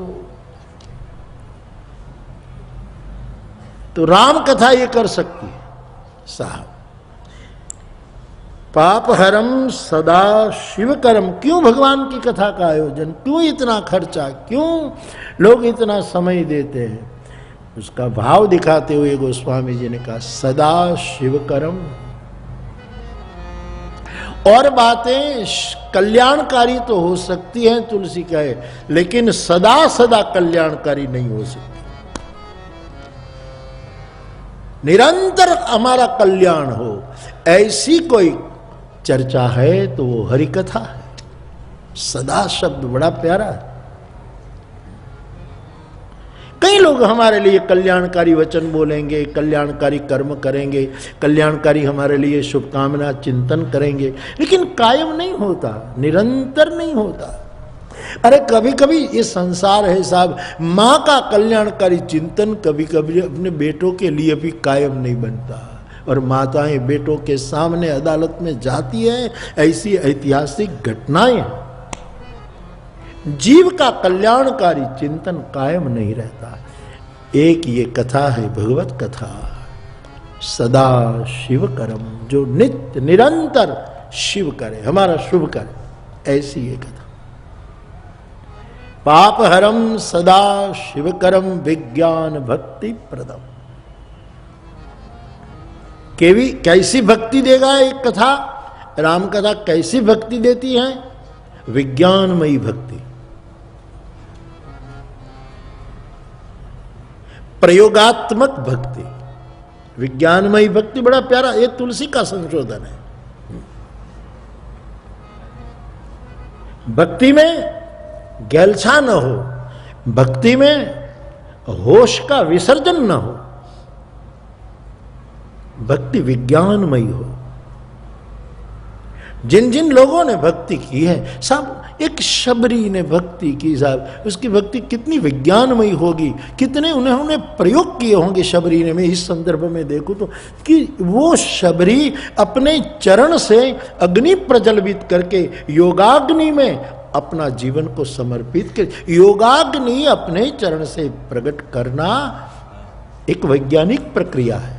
तो राम कथा ये कर सकती है साहब। पाप हरम सदा शिव करम। क्यों भगवान की कथा का आयोजन, क्यों इतना खर्चा, क्यों लोग इतना समय देते हैं, उसका भाव दिखाते हुए गोस्वामी जी ने कहा सदा शिव करम। और बातें कल्याणकारी तो हो सकती हैं, तुलसी कहे, लेकिन सदा सदा कल्याणकारी नहीं हो सकती। निरंतर हमारा कल्याण हो ऐसी कोई चर्चा है तो वो हरि कथा है। सदा शब्द बड़ा प्यारा है। कई लोग हमारे लिए कल्याणकारी वचन बोलेंगे, कल्याणकारी कर्म करेंगे, कल्याणकारी हमारे लिए शुभकामना चिंतन करेंगे, लेकिन कायम नहीं होता, निरंतर नहीं होता। अरे कभी कभी ये संसार है साहब, मां का कल्याणकारी चिंतन कभी कभी अपने बेटों के लिए भी कायम नहीं बनता, और माताएं बेटों के सामने अदालत में जाती है, ऐसी ऐतिहासिक घटनाएं। जीव का कल्याणकारी चिंतन कायम नहीं रहता। एक ये कथा है भगवत कथा, सदा शिव करम, जो नित्य निरंतर शिव करे, हमारा शुभ करे, ऐसी ये कथा। पाप हरम सदा शिव करम विज्ञान भक्ति प्रदम। कैसी भक्ति देगा एक कथा, राम कथा कैसी भक्ति देती है? विज्ञानमयी भक्ति, प्रयोगात्मक भक्ति। विज्ञानमयी भक्ति बड़ा प्यारा, ये तुलसी का संशोधन है। भक्ति में गैलछा न हो, भक्ति में होश का विसर्जन न हो, भक्ति विज्ञानमयी हो। जिन जिन लोगों ने भक्ति की है, सब एक शबरी ने भक्ति की साहब, उसकी भक्ति कितनी विज्ञानमयी होगी, कितने उन्होंने प्रयोग किए होंगे शबरी ने। मैं इस संदर्भ में देखूं तो कि वो शबरी अपने चरण से अग्नि प्रज्वलित करके योगाग्नि में अपना जीवन को समर्पित कर, योगाग्नि अपने चरण से प्रकट करना एक वैज्ञानिक प्रक्रिया है।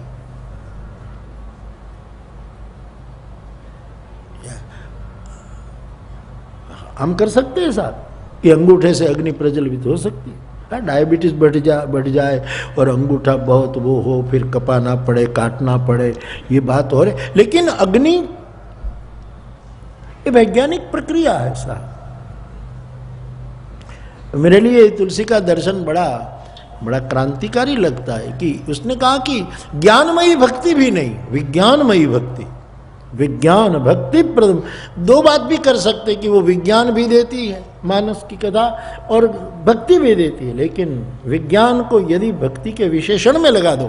हम कर सकते हैं साहब कि अंगूठे से अग्नि प्रज्वलित हो सकती है। डायबिटीज बढ़ जाए और अंगूठा बहुत वो हो, फिर कपाना पड़े, काटना पड़े, ये बात हो रही, लेकिन अग्नि ये वैज्ञानिक प्रक्रिया है साहब। मेरे लिए तुलसी का दर्शन बड़ा क्रांतिकारी लगता है कि उसने कहा कि ज्ञानमयी भक्ति भी नहीं, विज्ञानमयी भक्ति। विज्ञान भक्ति प्रदम, दो बात भी कर सकते कि वो विज्ञान भी देती है मानस की कथा और भक्ति भी देती है, लेकिन विज्ञान को यदि भक्ति के विशेषण में लगा दो,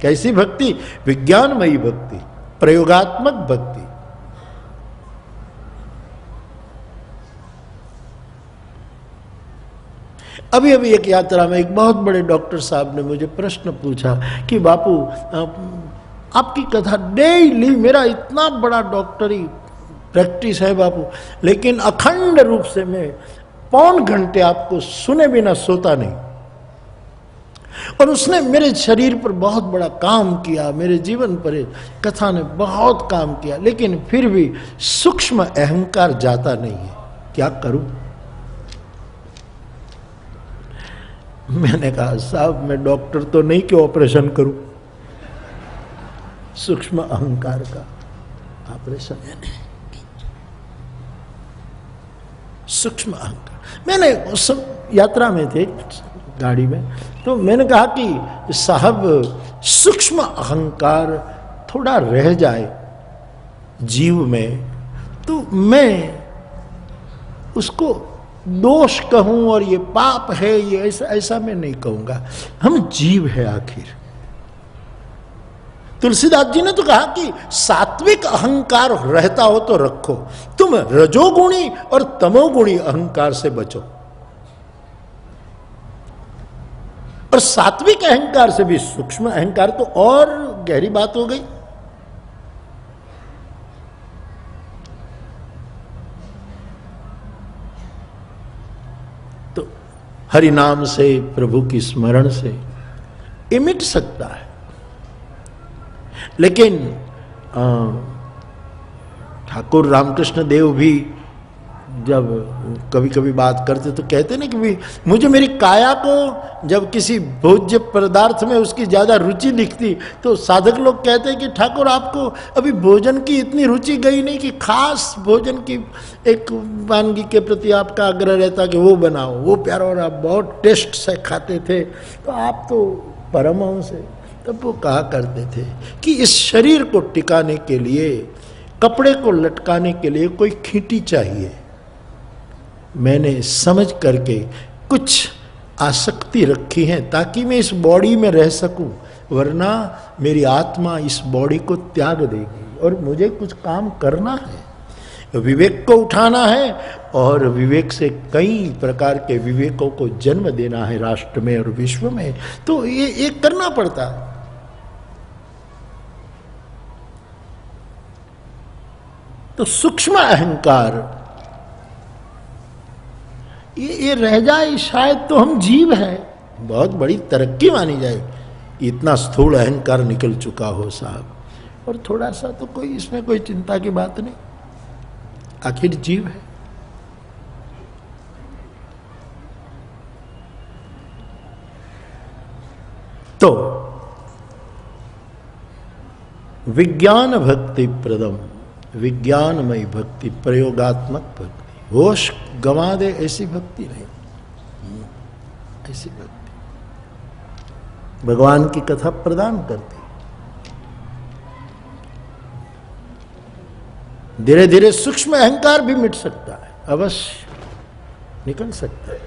कैसी भक्ति? विज्ञानमयी भक्ति, प्रयोगात्मक भक्ति। अभी अभी एक यात्रा में एक बहुत बड़े डॉक्टर साहब ने मुझे प्रश्न पूछा कि बापू आपकी कथा डेली, मेरा इतना बड़ा डॉक्टरी प्रैक्टिस है बापू, लेकिन अखंड रूप से मैं पौन घंटे आपको सुने बिना सोता नहीं। और उसने मेरे शरीर पर बहुत बड़ा काम किया, मेरे जीवन पर कथा ने बहुत काम किया, लेकिन फिर भी सूक्ष्म अहंकार जाता नहीं है। क्या करूं? मैंने कहा साहब मैं डॉक्टर तो नहीं कि ऑपरेशन करूं, सूक्ष्म अहंकार का ऑपरेशन है। सूक्ष्म अहंकार। मैंने उस यात्रा में थे गाड़ी में, तो मैंने कहा कि साहब सूक्ष्म अहंकार थोड़ा रह जाए जीव में तो मैं उसको दोष कहूं और ये पाप है, ये ऐसा मैं नहीं कहूंगा। हम जीव है आखिर। तुलसीदास जी ने तो कहा कि सात्विक अहंकार रहता हो तो रखो, तुम रजोगुणी और तमोगुणी अहंकार से बचो। और सात्विक अहंकार से भी सूक्ष्म अहंकार तो और गहरी बात हो गई। तो हरि नाम से, प्रभु की स्मरण से ये मिट सकता है। लेकिन ठाकुर रामकृष्ण देव भी जब कभी कभी बात करते तो कहते ना कि मुझे मेरी काया को जब किसी भोज्य पदार्थ में उसकी ज्यादा रुचि दिखती तो साधक लोग कहते हैं कि ठाकुर आपको अभी भोजन की इतनी रुचि गई नहीं कि खास भोजन की एक वानगी के प्रति आपका आग्रह रहता कि वो बनाओ, वो प्यारा, और आप बहुत टेस्ट से खाते थे, तो आप तो परमहंस है। तब वो कहा करते थे कि इस शरीर को टिकाने के लिए, कपड़े को लटकाने के लिए कोई खींटी चाहिए। मैंने समझ करके कुछ आसक्ति रखी है ताकि मैं इस बॉडी में रह सकूं, वरना मेरी आत्मा इस बॉडी को त्याग देगी और मुझे कुछ काम करना है, विवेक को उठाना है और विवेक से कई प्रकार के विवेकों को जन्म देना है राष्ट्र में और विश्व में। तो ये करना पड़ता है। तो सूक्ष्म अहंकार ये रह जाए, शायद तो हम जीव हैं, बहुत बड़ी तरक्की मानी जाए। इतना स्थूल अहंकार निकल चुका हो साहब, और थोड़ा सा तो कोई इसमें कोई चिंता की बात नहीं, आखिर जीव है। तो विज्ञान भक्ति प्रदम, विज्ञानमयी भक्ति, प्रयोगात्मक भक्ति, होश गंवा दे ऐसी भक्ति नहीं, ऐसी भक्ति भगवान की कथा प्रदान करती। धीरे धीरे सूक्ष्म अहंकार भी मिट सकता है, अवश्य निकल सकता है।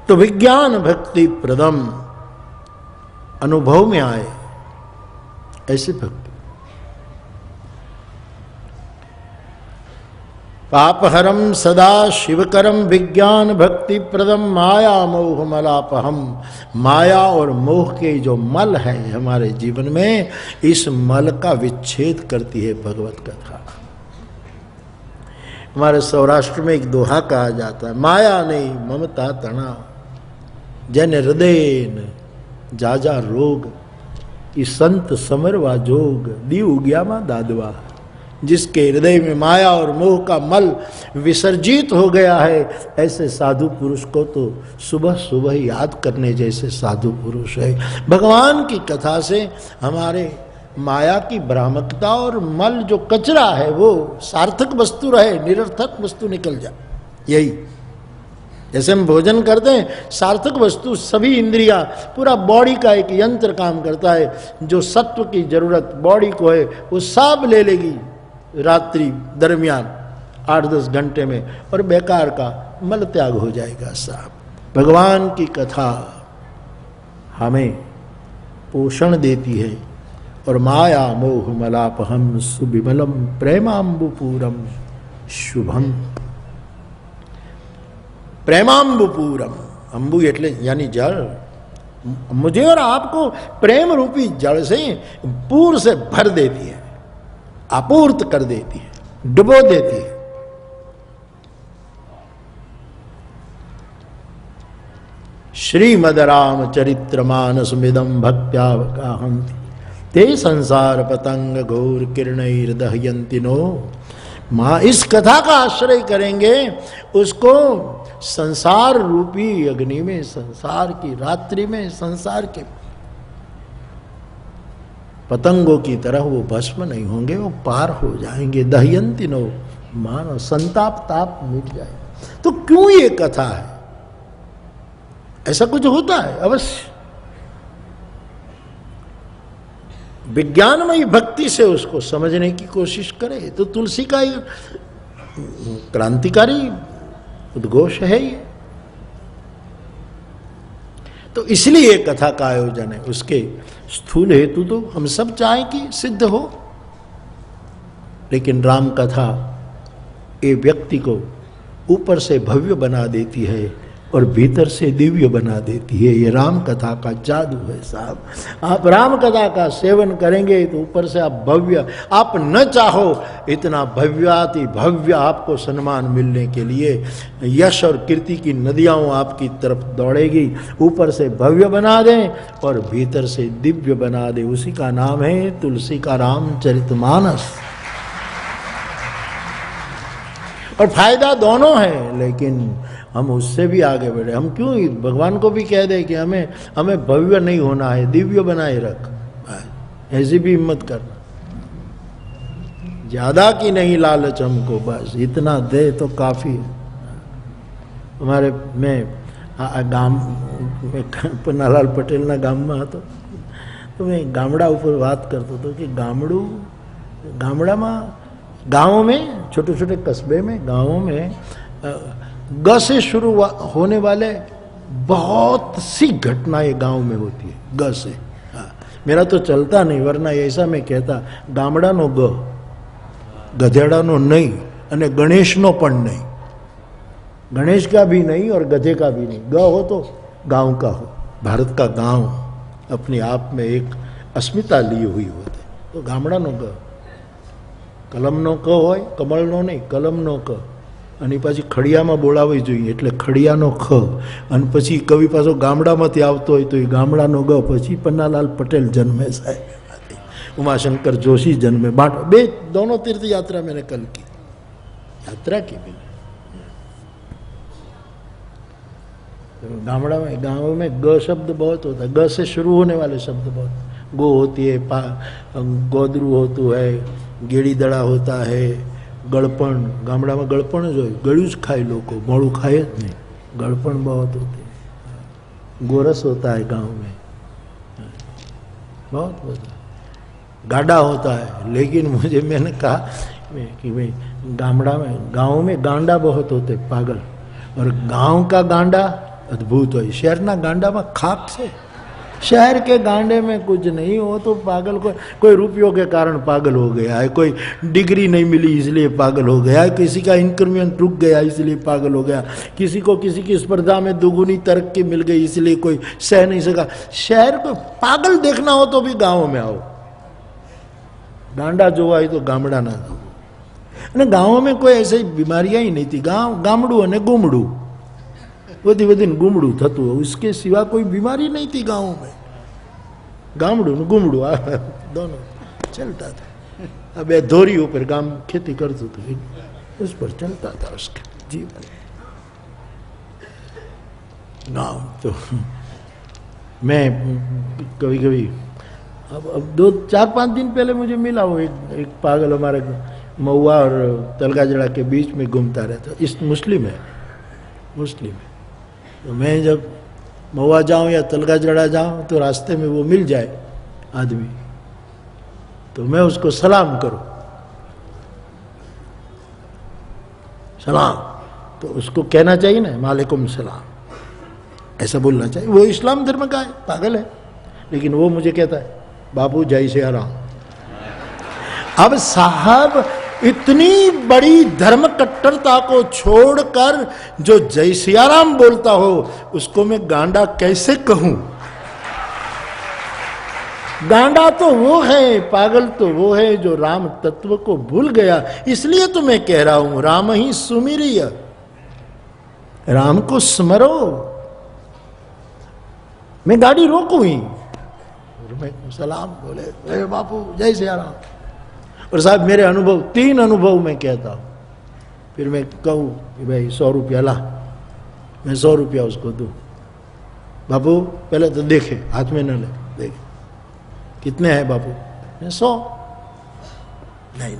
तो विज्ञान भक्ति प्रदम, अनुभव में आए ऐसी भक्ति। पापहरम सदा शिवकरम विज्ञान भक्ति प्रदम माया मोह मलापहम। माया और मोह के जो मल है हमारे जीवन में, इस मल का विच्छेद करती है भगवत कथा। हमारे सौराष्ट्र में एक दोहा कहा जाता है, माया नहीं ममता तना, जन हृदय जाजा रोग, इस संत समरवा जोग, दी उग्यामा दादवा। जिसके हृदय में माया और मोह का मल विसर्जित हो गया है, ऐसे साधु पुरुष को तो सुबह सुबह याद करने जैसे साधु पुरुष है। भगवान की कथा से हमारे माया की भ्रामकता और मल जो कचरा है वो सार्थक वस्तु रहे, निरर्थक वस्तु निकल जाए। यही जैसे हम भोजन करते हैं, सार्थक वस्तु सभी इंद्रियां, पूरा बॉडी का एक यंत्र काम करता है, जो सत्व की जरूरत बॉडी को है वो सब ले लेगी रात्रि दरमियान 8-10 घंटे में, और बेकार का मल त्याग हो जाएगा साहब। भगवान की कथा हमें पोषण देती है, और माया मोह मलापहम सुविमलम प्रेमाम्बुपूरम शुभम। प्रेमाम्बुपूरम, अंबु एटले यानी जल, मुझे और आपको प्रेम रूपी जल से पूर से भर देती है, आपूर्त कर देती है, डुबो देती है। श्रीमद राम चरित्र मानस मिदम भक्त्यावगाहन्ति, ते संसार पतंग घोर किरणैर्दहयन्ति नो। मां इस कथा का आश्रय करेंगे, उसको संसार रूपी अग्नि में, संसार की रात्रि में, संसार के पतंगों की तरह वो भस्म नहीं होंगे, वो पार हो जाएंगे। दहयन्ति नो, मानो संताप ताप मिट जाए। तो क्यों ये कथा है? ऐसा कुछ होता है अवश्य। विज्ञानमयी भक्ति से उसको समझने की कोशिश करे तो तुलसी का एक क्रांतिकारी उद्घोष है ये। तो इसलिए कथा का आयोजन है। उसके स्थूल हेतु तो हम सब चाहें कि सिद्ध हो, लेकिन राम कथा ये व्यक्ति को ऊपर से भव्य बना देती है और भीतर से दिव्य बना देती है। ये राम कथा का जादू है साहब। आप राम कथा का सेवन करेंगे तो ऊपर से आप भव्य, आप न चाहो इतना भव्याति भव्य आपको सम्मान मिलने के लिए यश और कीर्ति की नदियां आपकी तरफ दौड़ेगी। ऊपर से भव्य बना दें और भीतर से दिव्य बना दे, उसी का नाम है तुलसी का रामचरितमानस। और फायदा दोनों है, लेकिन हम उससे भी आगे बढ़े। हम क्यों भगवान को भी कह दे कि हमें भव्य नहीं होना है, दिव्य बनाए रख, ऐसी भी हिम्मत करना। ज्यादा की नहीं लालच हमको, बस इतना दे तो काफी है। हमारे में गाम पन्नालाल पटेल ना गाम में હતો तो मैं गामड़ा ऊपर बात करता था कि गामड़ा में गाँव में, छोटे छोटे कस्बे में, गाँवों में ग से शुरू होने वाले बहुत सी घटनाएं गांव में होती है, ग से। मेरा तो चलता नहीं, वरना ऐसा मैं कहता गामडानो ग, गधेड़ानो नहीं અને गणेशनो पण नहीं, गणेश का भी नहीं और गधे का भी नहीं। ग हो तो गांव का हो। भारत का गांव अपने आप में एक अस्मिता लिए हुई होते, तो गामडानो ग। कलमनो क होय, कमळनो नहीं, कलमनो क। અને પછી ખડિયામાં બોલાવવી જોઈએ એટલે ખડિયાનો ખ। અને પછી કવિ પાછો ગામડામાંથી આવતો હોય તો એ ગામડાનો ગ। પછી પન્નાલાલ પટેલ જન્મે સાહેબ, उमाशंकर जोशी जन्मे, बाट बे दोनों तीर्थ यात्रा मैंने कल की, यात्रा की भी। गामड़ा में, गाँव में ग शब्द बहुत होता है, ग से शुरू होने वाले शब्द बहुत। गो होती है, गोदरू होतु है, गेड़ी दड़ा होता है, गड़पण, गामड़ा में गड़पण जो है, गळ्यूं ज खाए लोग, मोड़ू खाए ज नहीं, गड़पण बहुत होते हैं। गोरस होता है गांव में, बहुत होता है। गाड़ा होता है, लेकिन मुझे, मैंने कहा कि भाई गामड़ा में, गांव में गांडा बहुत होते, पागल। और गांव का गांडा अद्भुत है। शहर ना गांडा में खाक से, शहर के गांडे में कुछ नहीं हो तो पागल। कोई रुपयों के कारण पागल हो गया है, कोई डिग्री नहीं मिली इसलिए पागल हो गया है, किसी का इंक्रीमेंट रुक गया इसलिए पागल हो गया, किसी को किसी की स्पर्धा में दुगुनी तरक्की मिल गई इसलिए कोई सह नहीं सका। शहर को पागल देखना हो तो भी गाँव में आओ, गांडा जोवा है तो गामड़ा ना जाओ। અને ગામમાં કોઈ ऐसी बीमारियां ही नहीं थी। गामड़ू અને गुमड़ू, वधी वधीने गुमड़ू थतुं, उसके सिवा कोई बीमारी नहीं थी गाँव में। गामड़ू ने गुमड़ू दोनों चलता था। अब धोरी ऊपर गांव खेती करते थे, उस पर चलता था उसका जीवन। गाँव तो मैं कभी कभी, अब 2-4-5 दिन पहले मुझे मिला वो एक पागल, हमारे महुआ और तलगाजड़ा के बीच में घूमता रहता, इस मुस्लिम है, मुस्लिम है। तो मैं जब महुआ जाऊं या तलगाजड़ा जाऊं तो रास्ते में वो मिल जाए आदमी, तो मैं उसको सलाम करूं, सलाम, तो उसको कहना चाहिए ना मालेकुम सलाम, ऐसा बोलना चाहिए। वो इस्लाम धर्म का है, पागल है, लेकिन वो मुझे कहता है बापू जय सिया राम। अब साहब इतनी बड़ी धर्म कट्टरता को छोड़कर जो जय सिया राम बोलता हो उसको मैं गांडा कैसे कहूं? गांडा तो वो है, पागल तो वो है जो राम तत्व को भूल गया। इसलिए तो मैं कह रहा हूं राम ही सुमिरिय, राम को स्मरो। मैं गाड़ी रोकूं ही, मैं सलाम बोले, अरे बापू जय सिया राम। और साहब मेरे अनुभव, 3 अनुभव मैं कहता हूं, फिर मैं कहूं कि भाई 100 रुपया ला, मैं 100 रुपया उसको दूं। बापू पहले तो देखे, हाथ में न ले, देखे कितने हैं बापू? 100। नहीं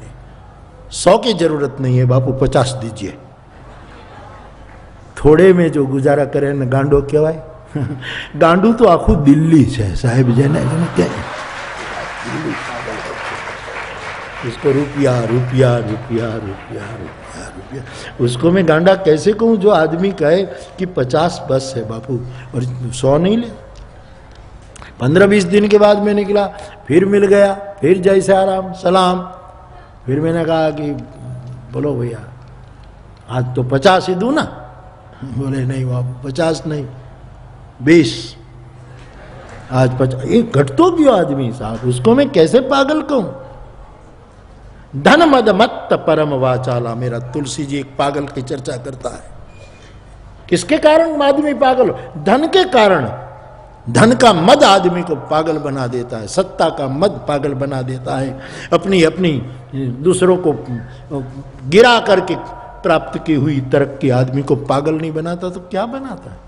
100 की जरूरत नहीं है बापू, 50 दीजिए। थोड़े में जो गुजारा करे न गांडो कहवाय। गांडू तो आखू दिल्ली है साहेब, जेने क्या इसको रुपया रुपया रुपया रुपया रुपया रुपया, उसको मैं गांडा कैसे कहूँ जो आदमी कहे कि 50 बस है बापू और 100 नहीं ले। 15-20 दिन के बाद मैं निकला, फिर मिल गया, फिर जय सिया राम सलाम। फिर मैंने कहा कि बोलो भैया आज तो 50 ही दूं ना, बोले नहीं बाबू 50 नहीं 20। आज 50। ये घट तो क्यों आदमी साहब, उसको मैं कैसे पागल कहूं। धन मद मत्त परम वाचाला, मेरा तुलसी जी एक पागल की चर्चा करता है। किसके कारण आदमी पागल हो? धन के कारण। धन का मद आदमी को पागल बना देता है, सत्ता का मद पागल बना देता है। अपनी अपनी दूसरों को गिरा करके प्राप्त की हुई तरक्की आदमी को पागल नहीं बनाता तो क्या बनाता है?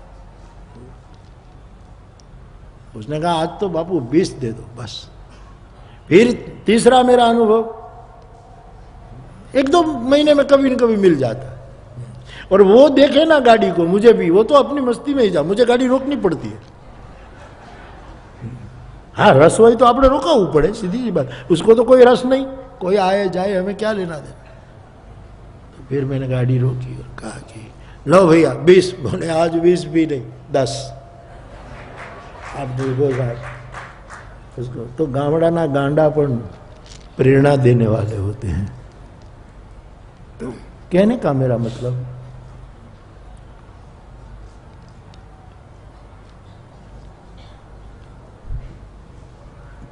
उसने कहा आज तो बापू 20 दे दो बस। फिर तीसरा मेरा अनुभव, 1-2 महीने में कभी न कभी मिल जाता है। और वो देखे ना गाड़ी को, मुझे भी, वो तो अपनी मस्ती में ही जा, मुझे गाड़ी रोकनी पड़ती है। हाँ रस वही तो आपने रोका हुआ पड़े, सीधी सी बात। उसको तो कोई रस नहीं, कोई आए जाए हमें क्या लेना देना। तो फिर मैंने गाड़ी रोकी और कहा कि लो भैया 20। बोले आज 20 भी नहीं 10। आप बोल साहब उसको तो गावड़ा ना गांडा पर प्रेरणा देने वाले होते हैं। तो कहने का मेरा मतलब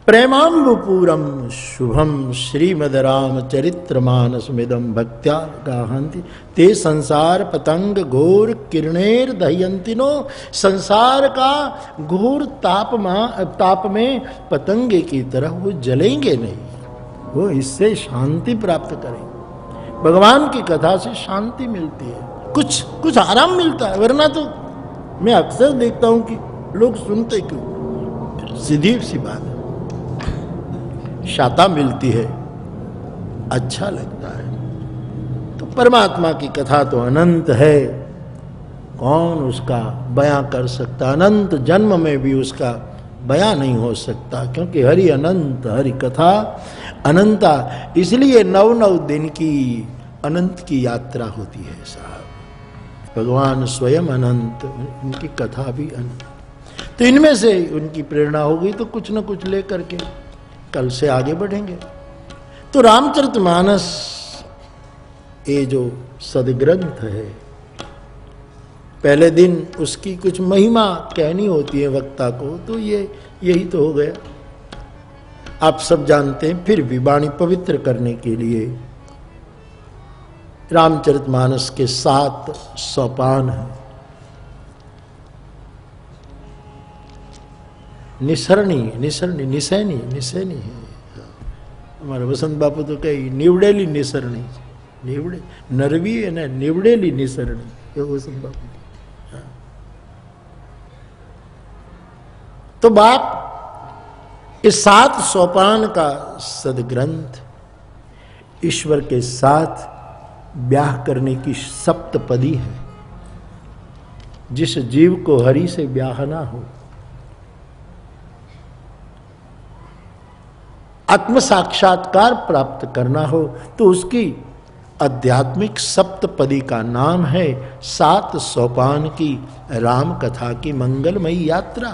प्रेमांबुपूरम शुभम श्रीमद राम चरित्र मानसमिदम भक्त्या गाहंति ते संसार पतंग घोर किरणेर दहयंतिनो। संसार का घोर ताप में पतंगे की तरह वो जलेंगे नहीं, वो इससे शांति प्राप्त करेंगे। भगवान की कथा से शांति मिलती है, कुछ आराम मिलता है। वरना तो मैं अक्सर देखता हूं कि लोग सुनते क्यों, सीधी सी बात है। शाता मिलती है, अच्छा लगता है। तो परमात्मा की कथा तो अनंत है, कौन उसका बयां कर सकता? अनंत जन्म में भी उसका बयां नहीं हो सकता, क्योंकि हरि अनंत, हरि कथा अनंता। इसलिए 9-9 दिन की अनंत की यात्रा होती है साहब। भगवान स्वयं अनंत, उनकी कथा भी अनंत। तो इनमें से उनकी प्रेरणा होगी तो कुछ न कुछ लेकर के कल से आगे बढ़ेंगे। तो रामचरितमानस ये जो सदग्रंथ है, पहले दिन उसकी कुछ महिमा कहनी होती है वक्ता को, तो यही तो हो गया। आप सब जानते हैं। फिर भी वाणी पवित्र करने के लिए रामचरितमानस के 7 सोपान हैं। निसैनी है। हमारे वसंत बापू तो कही निवड़ेली निसरणी, निवड़े नरवी है ना, निवड़ेली निसरणी, ये वसंत बापू की। तो बाप इस 7 सोपान का सदग्रंथ ईश्वर के साथ ब्याह करने की सप्तपदी है। जिस जीव को हरि से ब्याह ना हो, आत्म साक्षात्कार प्राप्त करना हो, तो उसकी आध्यात्मिक सप्तपदी का नाम है 7 सोपान की राम कथा की मंगलमयी यात्रा।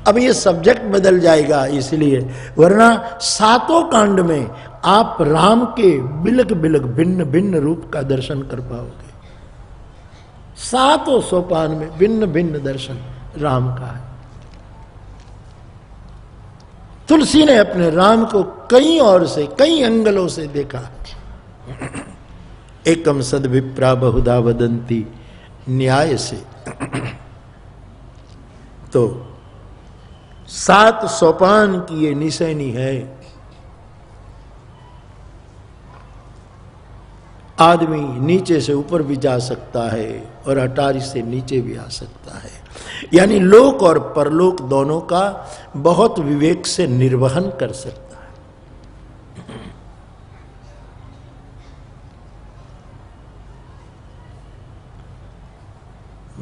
अब ये सब्जेक्ट बदल जाएगा इसलिए, वरना 7 कांड में आप राम के बिलक बिलक भिन्न भिन्न रूप का दर्शन कर पाओगे। 7 सोपान में भिन्न भिन्न दर्शन राम का है। तुलसी ने अपने राम को कई ओर से, कई एंगलों से देखा। एकम सद विप्रा बहुधा वदंती न्याय से। तो 7 सोपान की ये निशानी है। आदमी नीचे से ऊपर भी जा सकता है और अटारी से नीचे भी आ सकता है। यानी लोक और परलोक दोनों का बहुत विवेक से निर्वहन कर सकता है।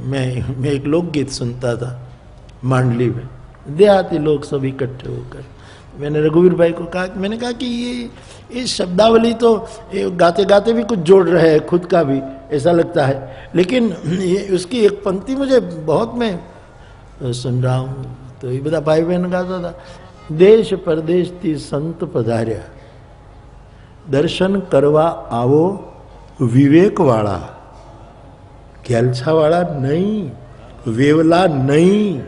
मैं एक लोकगीत सुनता था मांडली में, देहाती लोग सब इकट्ठे होकर। मैंने रघुवीर भाई को कहा, मैंने कहा कि ये शब्दावली तो गाते गाते भी कुछ जोड़ रहे हैं, खुद का भी ऐसा लगता है। लेकिन ये उसकी एक पंक्ति मुझे बहुत, मैं सुन रहा हूँ तो ये बता भाई बहन गाता था, देश परदेश थी संत पधार्या, દર્શન કરવા આવો વિવેકવાળા, ખેલછાવાળા नहीं, वेवला नहीं,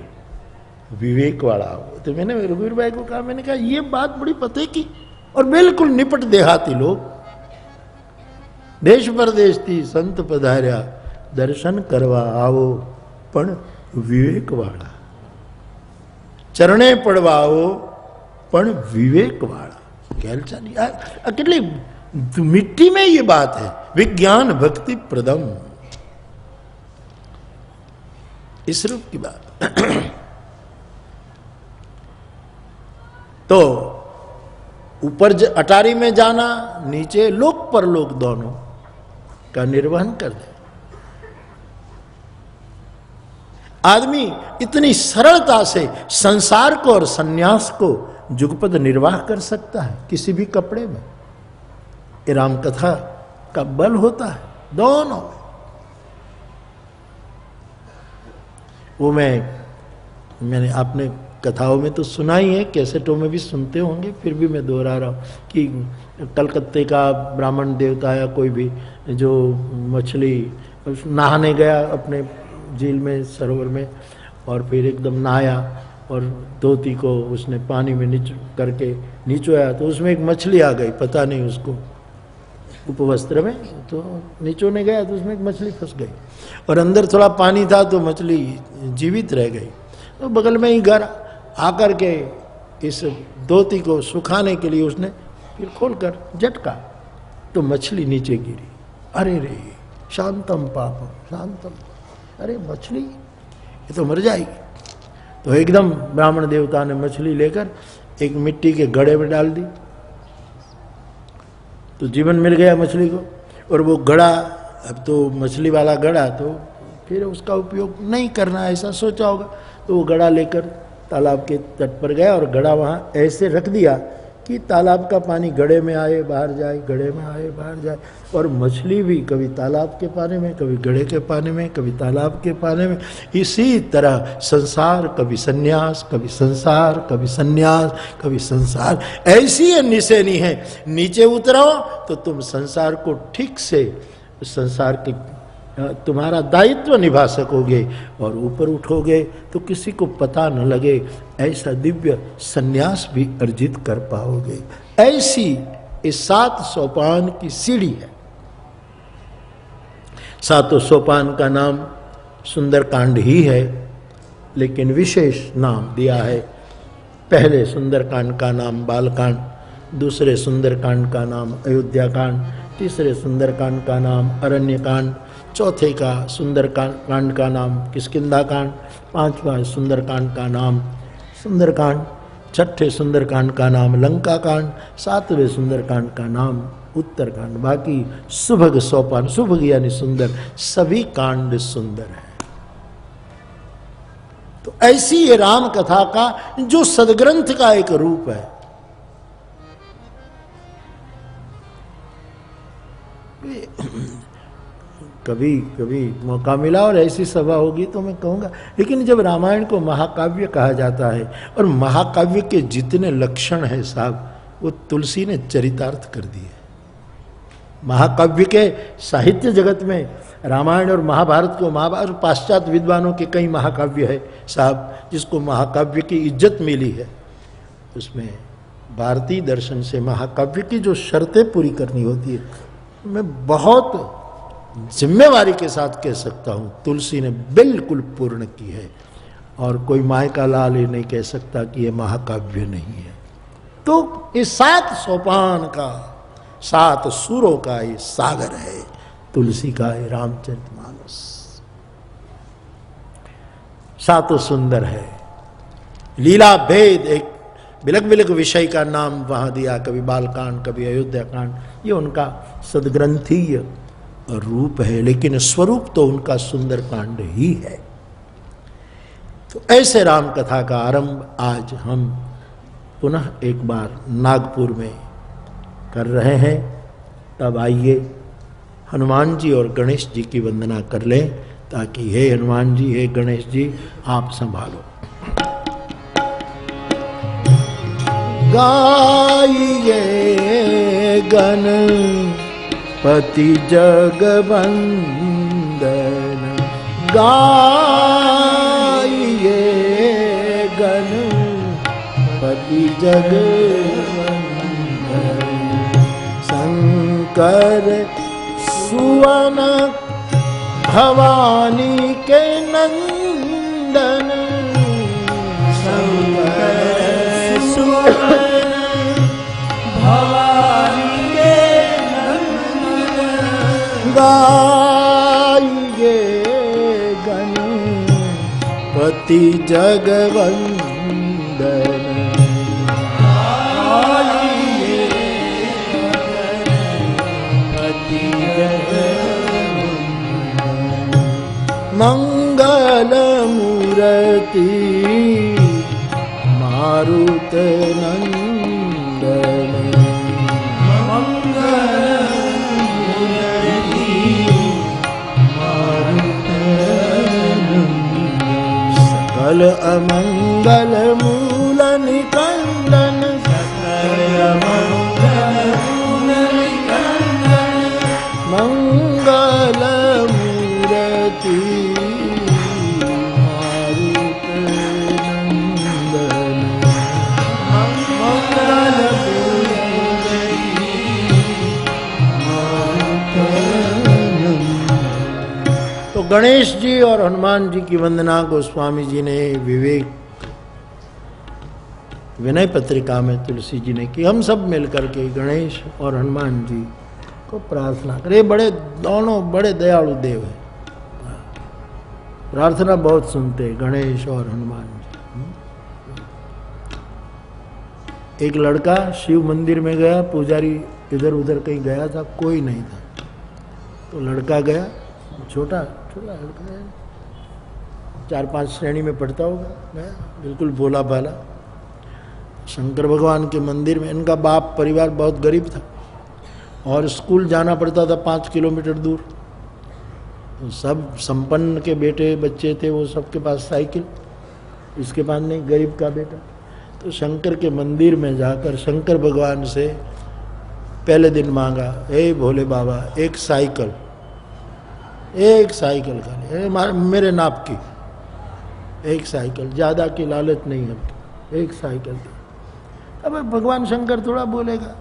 विवेकवाला आओ। तो मैंने रघुवीर भाई को कहा, मैंने कहा ये बात बड़ी पते की, और बिल्कुल निपट देहाती लोग, देश परदेश थी संत पधार्या, दर्शन करवा आवो पण विवेकवाला, चरणे पड़वा आवो पण विवेकवाला। खेलचा नहीं, કેટલી मिट्टी में ये बात है, विज्ञान भक्ति प्रदम, इस रूप की बात। तो ऊपर अटारी में जाना, नीचे लोक परलोक दोनों का निर्वहन कर दे। आदमी इतनी सरलता से संसार को और सन्यास को जुगपद निर्वाह कर सकता है किसी भी कपड़े में। ये राम कथा का बल होता है दोनों में। वो मैंने आपने कथाओं में तो सुना ही है, कैसेटों में भी सुनते होंगे, फिर भी मैं दोहरा रहा हूँ कि कलकत्ते का ब्राह्मण देवता या कोई भी जो मछली नहाने गया अपने झील में, सरोवर में, और फिर एकदम नहाया और धोती को उसने पानी में करके नीचोया, तो उसमें एक मछली आ गई, पता नहीं उसको, उपवस्त्र में, तो नीचोने गया तो उसमें एक मछली फंस गई, और अंदर थोड़ा पानी था तो मछली जीवित रह गई। तो बगल में ही घर आकर के इस धोती को सुखाने के लिए उसने फिर खोलकर झटका, तो मछली नीचे गिरी। अरे रे शांतम पापम शांतम, अरे मछली ये तो मर जाएगी। तो एकदम ब्राह्मण देवता ने मछली लेकर एक मिट्टी के घड़े में डाल दी, तो जीवन मिल गया मछली को। और वो घड़ा, अब तो मछली वाला घड़ा, तो फिर उसका उपयोग नहीं करना ऐसा सोचा होगा, तो वो घड़ा लेकर तालाब के तट पर गया और घड़ा वहाँ ऐसे रख दिया कि तालाब का पानी घड़े में आए बाहर जाए, घड़े में आए बाहर जाए, और मछली भी कभी तालाब के पानी में, कभी घड़े के पानी में, कभी तालाब के पानी में। इसी तरह संसार, कभी सन्यास, कभी संसार, कभी सन्यास, कभी संसार, ऐसी ये निशानी है। नीचे उतरो तो तुम संसार को ठीक से, संसार के तुम्हारा दायित्व निभा सकोगे, और ऊपर उठोगे तो किसी को पता न लगे, ऐसा दिव्य सन्यास भी अर्जित कर पाओगे। ऐसी इस 7 सोपान की सीढ़ी है। 7 सोपान का नाम सुंदरकांड ही है, लेकिन विशेष नाम दिया है। पहले सुंदरकांड का नाम बालकांड, दूसरे सुंदरकांड का नाम अयोध्याकांड, तीसरे सुंदरकांड का नाम अरण्यकांड, चौथे का सुंदरकांड का नाम किष्किंधाकांड, 5वां सुंदरकांड का नाम सुंदरकांड, 6ठे सुंदरकांड का नाम लंकाकांड, 7वें सुंदरकांड का नाम उत्तरकांड। बाकी सुभग सोपान, सुभग यानी सुंदर, सभी कांड सुंदर है। तो ऐसी ये राम कथा का जो सदग्रंथ का एक रूप है। कभी कभी मौका मिला और ऐसी सभा होगी तो मैं कहूँगा, लेकिन जब रामायण को महाकाव्य कहा जाता है, और महाकाव्य के जितने लक्षण हैं साहब, वो तुलसी ने चरितार्थ कर दिए। महाकाव्य के साहित्य जगत में रामायण और महाभारत को, महाभारत पाश्चात्य विद्वानों के कई महाकाव्य है साहब, जिसको महाकाव्य की इज्जत मिली है। उसमें भारतीय दर्शन से महाकाव्य की जो शर्तें पूरी करनी होती है, मैं बहुत जिम्मेवारी के साथ कह सकता हूँ तुलसी ने बिल्कुल पूर्ण की है, और कोई माय का लाल ये नहीं कह सकता कि ये महाकाव्य नहीं है। तो इस 7 सोपान का, 7 सूरों का ये सागर है तुलसी का ये रामचरितमानस। 7 सुंदर है। लीला भेद एक बिलक बिलक विषय का नाम वहां दिया, कभी बालकांड, कभी अयोध्याकांड, ये उनका सदग्रंथीय रूप है, लेकिन स्वरूप तो उनका सुंदरकांड ही है। तो ऐसे राम कथा का आरंभ आज हम पुनः एक बार नागपुर में कर रहे हैं। तब आइए हनुमान जी और गणेश जी की वंदना कर लें, ताकि हे हनुमान जी, हे गणेश जी, आप संभालो। गाइए गणपति जगवंदन गाइए गणपति जगवंदन शंकर सुवन भवानी के नंदन शंकर सुवन भवानी के नंदन गाइए गणपति जगवंदन गाइए गणपति जगवंदन मंगल मूर्ति मारुत नंदन सकल अमंगल मूल निकंदन सकल अमंगल मूल निकंदन मंगल मूर्ति मारुत नंदन मंगल मूर्ति मारुत नंदन। तो गणेश जी और हनुमान जी की वंदना गोस्वामी जी ने विवेक विनय पत्रिका में तुलसी जी ने की। हम सब मिलकर के गणेश और हनुमान जी को प्रार्थना करें। बड़े दोनों बड़े दयालु देव हैं, प्रार्थना बहुत सुनते गणेश और हनुमान जी। एक लड़का शिव मंदिर में गया, पुजारी इधर उधर कहीं गया था, कोई नहीं था, तो लड़का गया, छोटा छोटा लड़का है, 4-5 श्रेणी में पढ़ता होगा, गया बिल्कुल भोला भाला शंकर भगवान के मंदिर में। इनका बाप परिवार बहुत गरीब था और स्कूल जाना पड़ता था 5 किलोमीटर दूर। तो सब संपन्न के बेटे बच्चे थे, वो सबके पास साइकिल, इसके पास नहीं, गरीब का बेटा। तो शंकर के मंदिर में जाकर शंकर भगवान से पहले दिन मांगा, हे भोले बाबा एक साइकिल का मेरे नाप की एक साइकिल, ज़्यादा की लालच नहीं है, एक साइकिल। अब भगवान शंकर थोड़ा बोलेगा,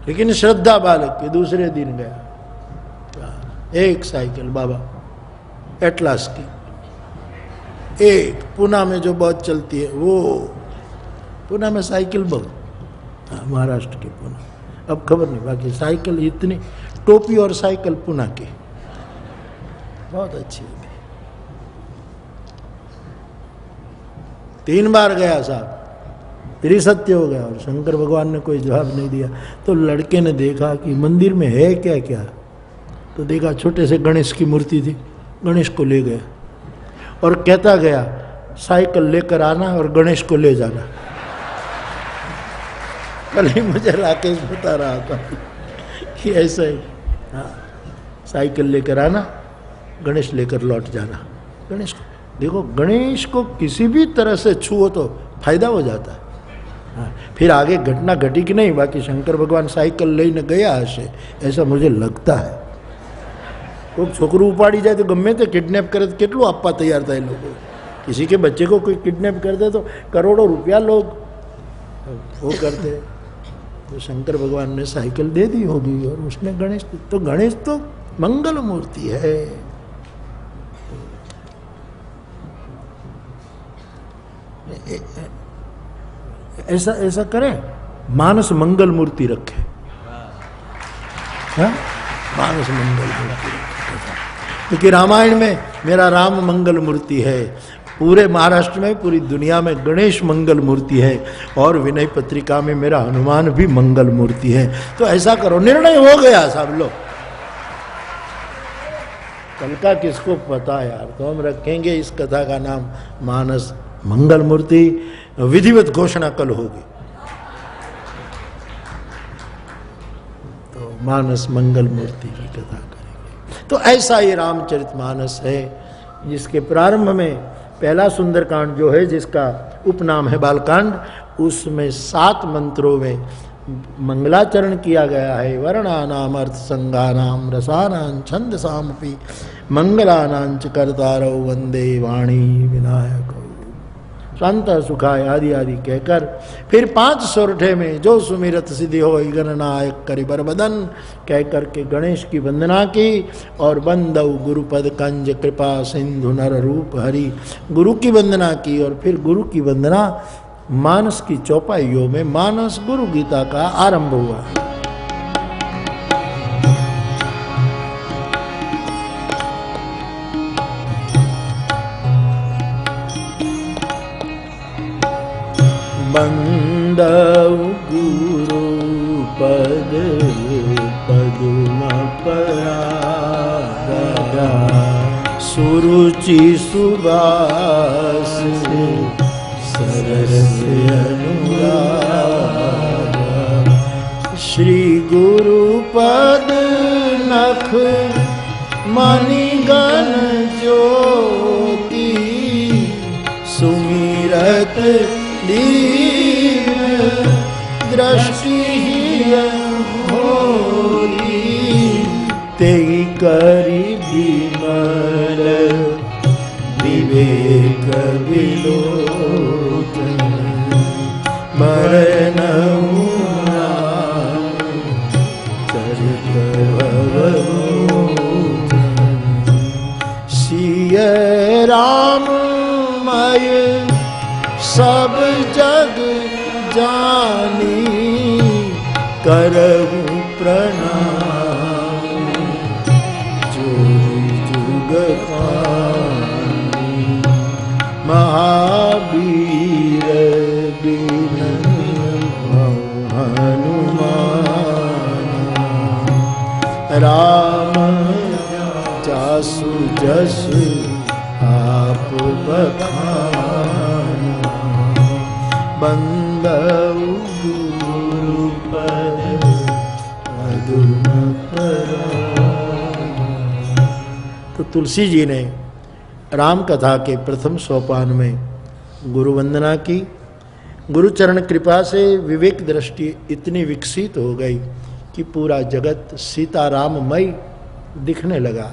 लेकिन श्रद्धा बालक के दूसरे दिन गया, एक साइकिल बाबा एटलास की, एक पुणे में जो बहुत चलती है, वो पुणे में साइकिल बहुत, महाराष्ट्र की पुणे, अब खबर नहीं, बाकी साइकिल इतनी, टोपी और साइकिल पुणे की बहुत अच्छी होगी। 3 बार गया साहब, त्रिसत्य हो गया और शंकर भगवान ने कोई जवाब नहीं दिया। तो लड़के ने देखा कि मंदिर में है क्या क्या, तो देखा छोटे से गणेश की मूर्ति थी, गणेश को ले गया और कहता गया साइकिल लेकर आना और गणेश को ले जाना। कल ही मुझे राकेश बता रहा था कि ऐसा ही, हाँ, साइकिल लेकर आना, गणेश लेकर लौट जाना। गणेश को देखो, गणेश को किसी भी तरह से छुओ तो फायदा हो जाता है। हाँ, फिर आगे घटना घटी कि नहीं, बाकी शंकर भगवान साइकिल लेने गया हશે, ऐसा मुझे लगता है। कोई छोकरू उपाड़ी जाए तो गમે તે કિડનેપ કરે તો કેટલું આપવા તૈયાર થાય લોકો। किसी के बच्चे को कोई किडनैप कर दे तो करोड़ों रुपया लोग वो करते। तो शंकर भगवान ने साइकिल दे दी होगी और उसने गणेश तो मंगल मूर्ति है। ऐसा करें, मानस मंगल मूर्ति रखे, मानस मंगल मूर्ति रखे। क्योंकि रामायण में मेरा राम मंगल मूर्ति है, पूरे महाराष्ट्र में, पूरी दुनिया में गणेश मंगल मूर्ति है, और विनय पत्रिका में मेरा हनुमान भी मंगल मूर्ति है। तो ऐसा करो, निर्णय हो गया सब लोग। कल का किसको पता यार, तो हम रखेंगे इस कथा का नाम मानस मंगल मूर्ति। विधिवत घोषणा कल होगी, तो मानस मंगल मूर्ति की कथा करेंगे। तो ऐसा ही रामचरितमानस है, जिसके प्रारंभ में पहला सुंदरकांड जो है, जिसका उपनाम है बालकांड, उसमें 7 मंत्रों में मंगलाचरण किया गया है। वर्णानाम अर्थ संगानाम रसानां छंदसामपि मंगलानांच कर्तारौ वंदे वाणी विनायक शांत सुखाय आदि आदि कहकर फिर 5 सोरठे में जो सुमिरत सिद्धि हो गणनायक करि बरबदन कहकर के गणेश की वंदना की और बंदौ गुरुपद कंज कृपा सिंधु नर रूप हरि गुरु की वंदना की। और फिर गुरु की वंदना मानस की चौपाइयों में मानस गुरु गीता का आरंभ हुआ। बंदौ गुरु पद पद्म परागा सुरुचि सुबास सरस अनुराग श्री गुरु पद नख मणिगण ज्योति सुमिरत दृष्टि होरी तेई करी विमल विवेक विलोचन मरण चरित सिय राममय सब जग जानी करहु प्रणाम जो जुग पानी महावीर बिन हनुमान राम जासु जस आप बखान बंदौ गुरु पद पद्म परागा। तो तुलसी जी ने राम कथा के प्रथम सोपान में गुरु वंदना की। गुरुचरण कृपा से विवेक दृष्टि इतनी विकसित हो गई कि पूरा जगत सीताराममय दिखने लगा।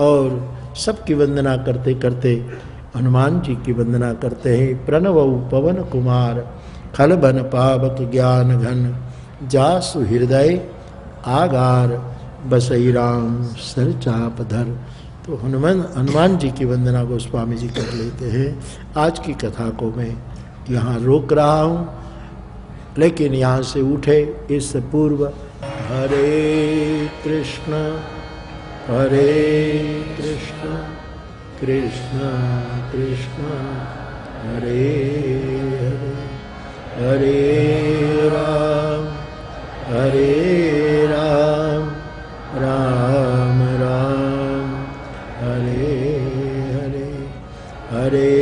और सबकी वंदना करते करते हनुमान जी की वंदना करते हैं। प्रणवौ पवन कुमार खलबन पावक ज्ञान घन जासु हृदय आगार बसई राम सर चाप धर। तो हनुमान जी की वंदना गोस्वामी जी कर लेते हैं। आज की कथा को मैं यहाँ रोक रहा हूँ, लेकिन यहाँ से उठे इससे पूर्व हरे कृष्ण कृष्ण कृष्ण हरे हरे हरे राम राम राम हरे हरे हरे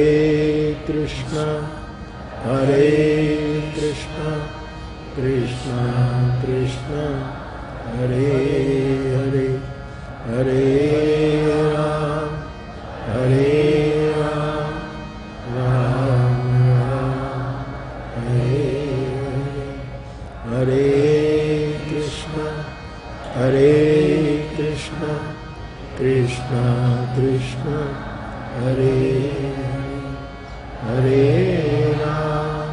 कृष्ण कृष्ण कृष्ण हरे हरे हरे राम राम हरे हरे कृष्ण कृष्ण कृष्ण हरे हरे राम